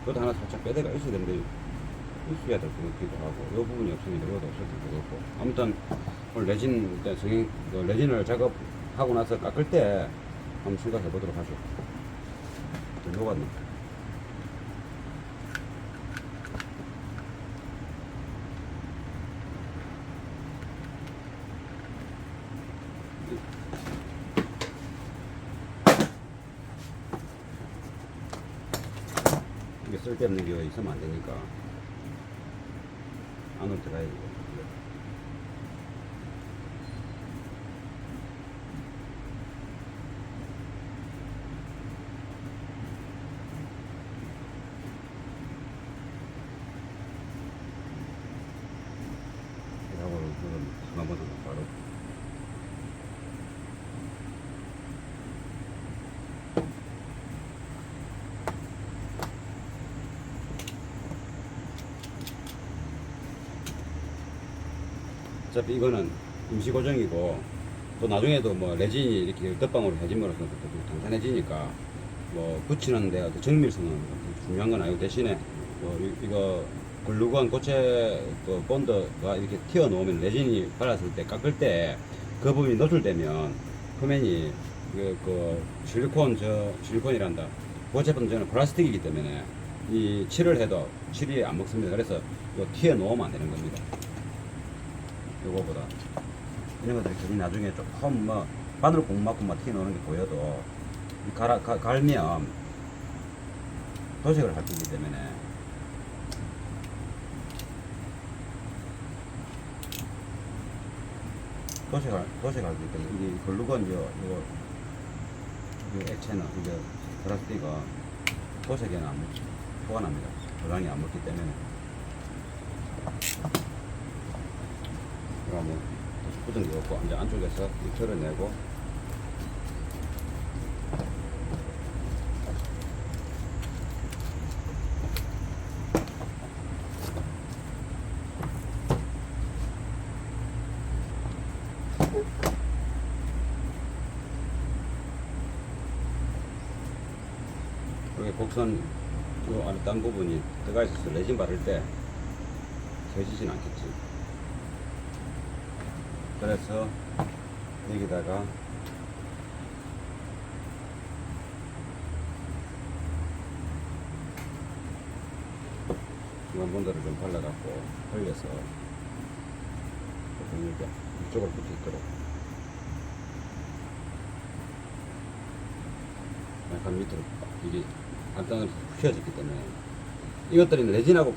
그것도 하나 살짝 빼대가 있어야 되는데 있어야 될 것 같기도 하고, 요 부분이 없으니까 이것도 없을 것 같고, 아무튼 오늘 레진 때 레진을 작업하고 나서 깎을 때 한번 생각해 보도록 하죠. 좀 녹았네. 이게 쓸데없는 게 있으면 안 되니까 안으로 들어가야 되고. 한번 바로 어차피 이거는 임시 고정이고 또 나중에도 뭐 레진이 이렇게 덧방으로 해짐으로써 또 단단해지니까 뭐 붙이는 데가 또 정밀성은 중요한 건 아니고 대신에 뭐 이거 글루건 고체 그 본드가 이렇게 튀어나오면 레진이 발랐을 때 깎을 때 그 부분이 노출되면 표면이 그 실리콘이란다. 고체는 저는 플라스틱이기 때문에 이 칠을 해도 칠이 안 먹습니다. 그래서 요 튀어나오면 안 되는 겁니다. 요거보다 이런 것들이 나중에 조금 뭐 바늘 고무만큼 튀어나오는 게 보여도 갈면 도색을 할 거기 때문에 도색하기 때문에 이 글루건 이거 액체는 이게 플라스틱은 도색에는 안 먹지, 포가 납니다. 도장이 안 먹기 때문에. 그러면 굳은 게 없고 이제 안쪽에서 털어내고 여기 곡선 요 안에 딴 부분이 들어가 있어서 레진 바를 때 펴지진 않겠지. 그래서 여기다가 중간본드를 좀 발라갖고 흘려서 조금 이렇게 이쪽을 붙여 있도록 약간 밑으로 이게 간단하게 휘어졌기 때문에 이것들은 레진하고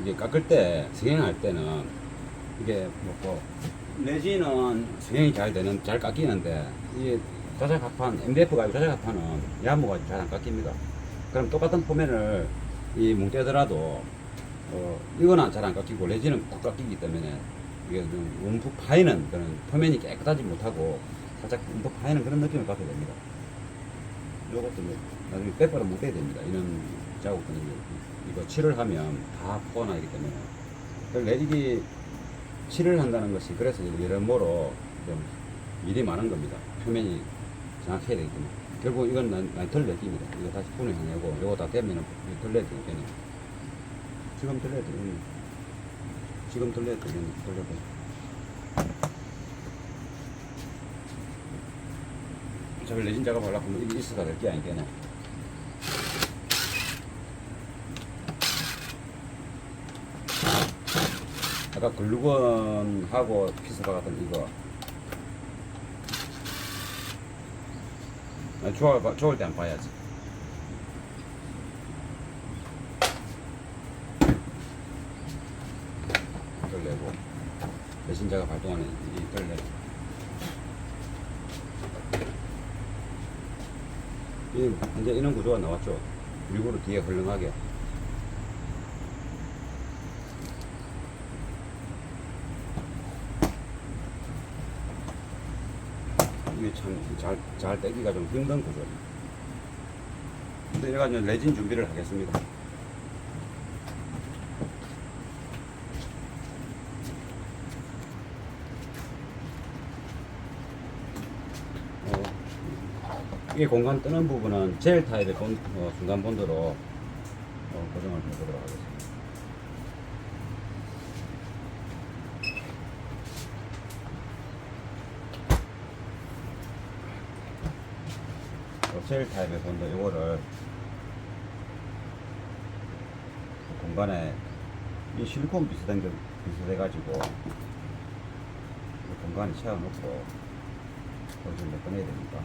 이게 깎을 때 성형할 때는 이게 뭐 레진은 성형이 잘 깎이는데 이게 자작합판 MDF가 아니고 자작합판은 야무가 잘 안 깎입니다. 그럼 똑같은 포면을 이 뭉떼더라도 이거는 잘 안 깎이고 레진은 푹 깎이기 때문에 이게 좀 움푹 파이는 그런 표면이 깨끗하지 못하고 살짝 움푹 파이는 그런 느낌을 받게 됩니다. 요것도 나중에 빼빼로 못 빼야 됩니다. 이런 자국들은 이거 칠을 하면 다 포가 나기 때문에 이게 칠을 한다는 것이 그래서 여러모로 좀 일이 많은 겁니다. 표면이 정확해야 되기 때문에 결국 이건 많이 덜 내깁니다. 이거 다시 분해해내고 요거 다 되면은 덜 내야 되니까 지금 덜 내야 되겠네. 지금 덜 내야 되겠네. 어차피 레진 작업하려고 하면 이게 있어가 될 게 아니겠네. 아까 글루건하고 피스바 같은 이거 좋을 때 안 봐야지. 덜 내고 레진자가 발동하는 덜 내고 이제 이런 구조가 나왔죠. 일부러 뒤에 헐렁하게 이게 참 잘 떼기가 좀 힘든 구조입니다. 근데 제가 이제 레진 준비를 하겠습니다. 이게 공간 뜨는 부분은 젤 타입의 중간 본드로 고정을 해보도록 하겠습니다. 요거 젤 타입의 본드 요거를 공간에 이 실리콘 비슷한 게 비슷해 가지고 공간에 채워놓고 거기를 꺼내야 되니까.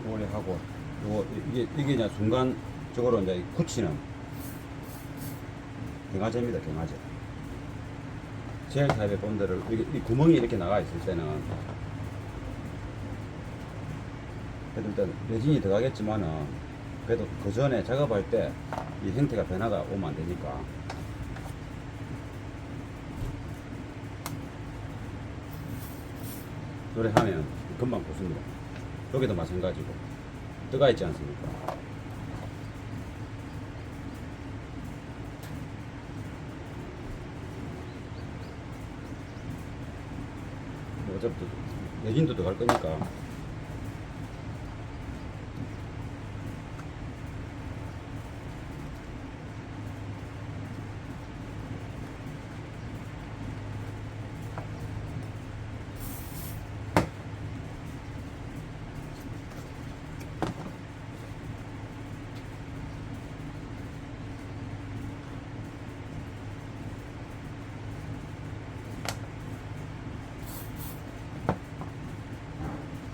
요걸 하고 요거 이게 이제 순간적으로 이제 굳히는 경화제입니다. 경화제. 젤 타입의 본드를 이 구멍이 이렇게 나가 있을 때는 그래도 일단 레진이 들어가겠지만은 그래도 그 전에 작업할 때 이 형태가 변화가 오면 안 되니까. 요래 하면 금방 부습니다. 여기도 마찬가지고 뜨가 있지 않습니까? 어차피 레진도 들어갈 거니까.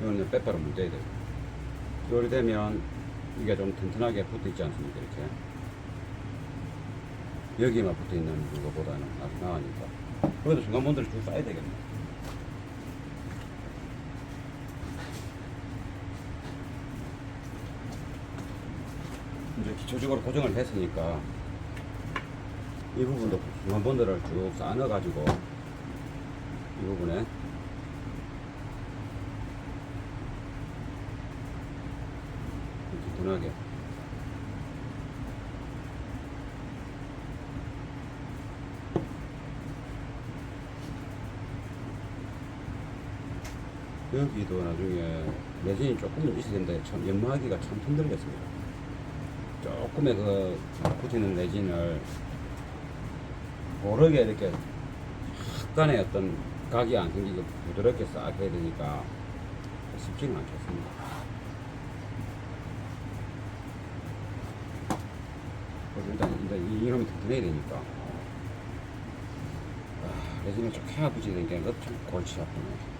이거는 빼바로 문대야 돼요. 이렇게 되면 이게 좀 튼튼하게 붙어 있지 않습니까? 이렇게 여기만 붙어 있는 것보다는 아주 나으니까. 그래도 중간본들을 쭉 쌓아야 되겠네. 이제 기초적으로 고정을 했으니까 이 부분도 중간본들을 쭉 쌓아 넣어 가지고 이 부분에 튼튼하게 여기도 나중에 레진이 조금 있어야 되는데 참 연마하기가 참 힘들겠습니다. 조금의 그 붙이는 레진을 고르게 이렇게 약간의 어떤 각이 안 생기고 부드럽게 싹 해야 되니까 쉽지는 않겠습니다. 일단 이놈이 튼튼해야 되니까. 레진을 좀 해야 붙여야 되니까 참 골치 아프네.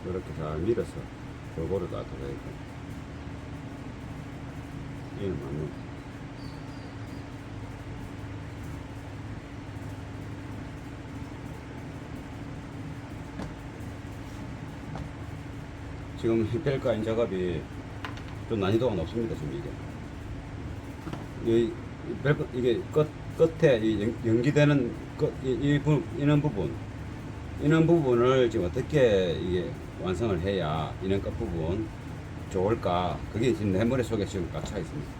이렇게 잘 밀어서 골고루 다 들어가야 돼. 이는 맞는. 지금 펠카인 작업이 좀 난이도가 높습니다. 지금 이게 끝에 이 연기되는 이런 부분을 지금 어떻게 이게 완성을 해야 이런 끝 부분 좋을까? 그게 지금 내 머릿속에 지금 꽉 차 있습니다.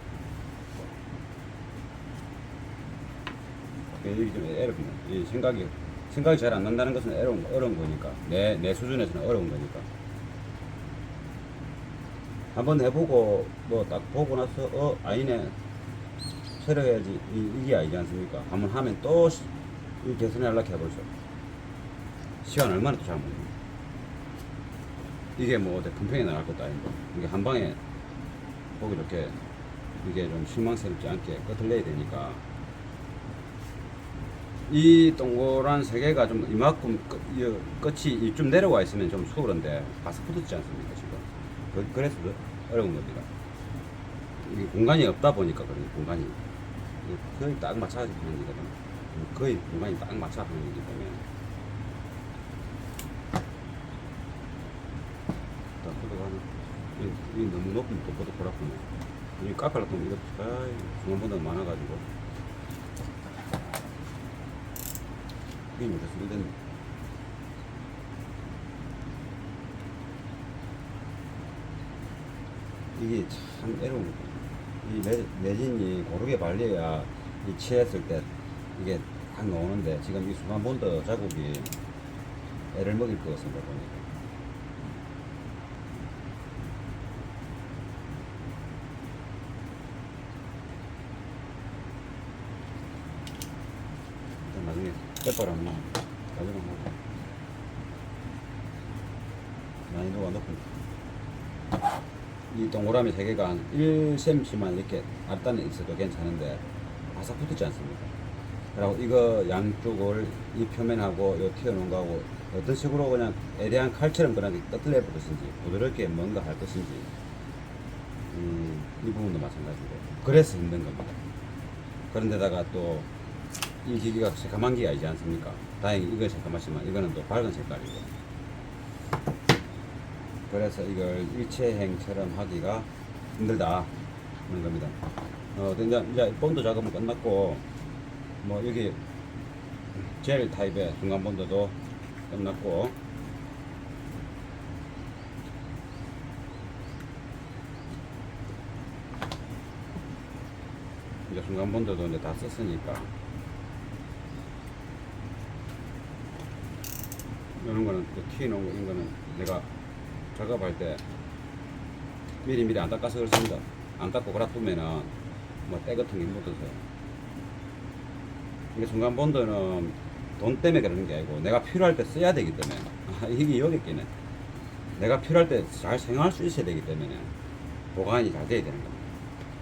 이게 좀 어렵네. 이 생각이 잘 안 난다는 것은 어려운 거니까. 내 수준에서는 어려운 거니까. 한번 해보고 뭐 딱 보고 나서 아니네 새로 해야지 이게 아니지 않습니까? 한번 하면 또 이 개선해 하려고 해보죠. 시간 얼마나 또 잘못해요. 이게 뭐 어디 금평에 나갈 것도 아니고 이게 한 방에 보기 좋게 이게 좀 실망스럽지 않게 끝을 내야 되니까 이 동그란 세 개가 좀 이만큼 끝이 좀 내려와 있으면 좀 수월한데 바싹 붙었지 않습니까 지금. 그래서 어려운 겁니다. 이게 공간이 없다 보니까 그런 공간이 이게 거의 딱 맞춰서 하는 거거든. 거의 공간이 딱 맞춰 하는 거기 때문에. 딱 걷어가는. 이 너무 높으면 또 걷어 보라꾸네. 이 깎으려고 하면 이거 중간보다 많아가지고. 이게 뭐가 쓰리된 이게 참 애로운 거죠. 이 레진이 고르게 발려야 이 취했을 때 이게 딱 나오는데 지금 이 순간 본드 자국이 애를 먹일 것 같습니다 보니까. 일단 나중에 빼바람만 가져가 하고 난이도가 높은 이 동그라미 3개가 한 1cm만 이렇게 앞단에 있어도 괜찮은데 바삭 붙지 않습니까? 그리고 이거 양쪽을 이 표면하고 요 튀어놓은 거하고 어떤 식으로 그냥 애매한 칼처럼 그냥 떠들려 볼 것인지 부드럽게 뭔가 할 것인지 이 부분도 마찬가지고 그래서 힘든 겁니다. 그런데다가 또 이 기기가 새까만 기가 아니지 않습니까? 다행히 이건 새까맣지만 이거는 또 밝은 색깔이고 그래서 이걸 일체행처럼 하기가 힘들다 하는 겁니다. 이제 본드 작업은 끝났고 뭐 여기 젤 타입의 중간 본드도 끝났고 이제 중간 본드도 이제 다 썼으니까 이런 거는 튀어나온 거 이런 거는 내가 작업할 때 미리 안 닦아서 그렇습니다. 안 닦고 그라 두면은 뭐 때 같은 게 묻어서 이게 중간 본드는 돈 때문에 그러는 게 아니고 내가 필요할 때 써야 되기 때문에 이게 여기 있기는 내가 필요할 때 잘 사용할 수 있어야 되기 때문에 보관이 잘 돼야 되는 겁니다.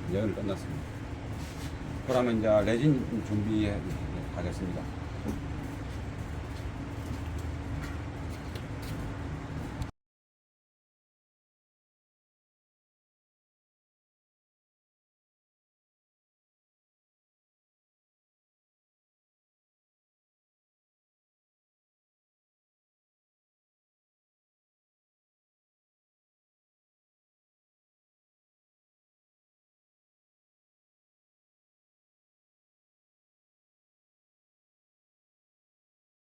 이제 오늘 끝났습니다. 그러면 이제 레진 준비하겠습니다.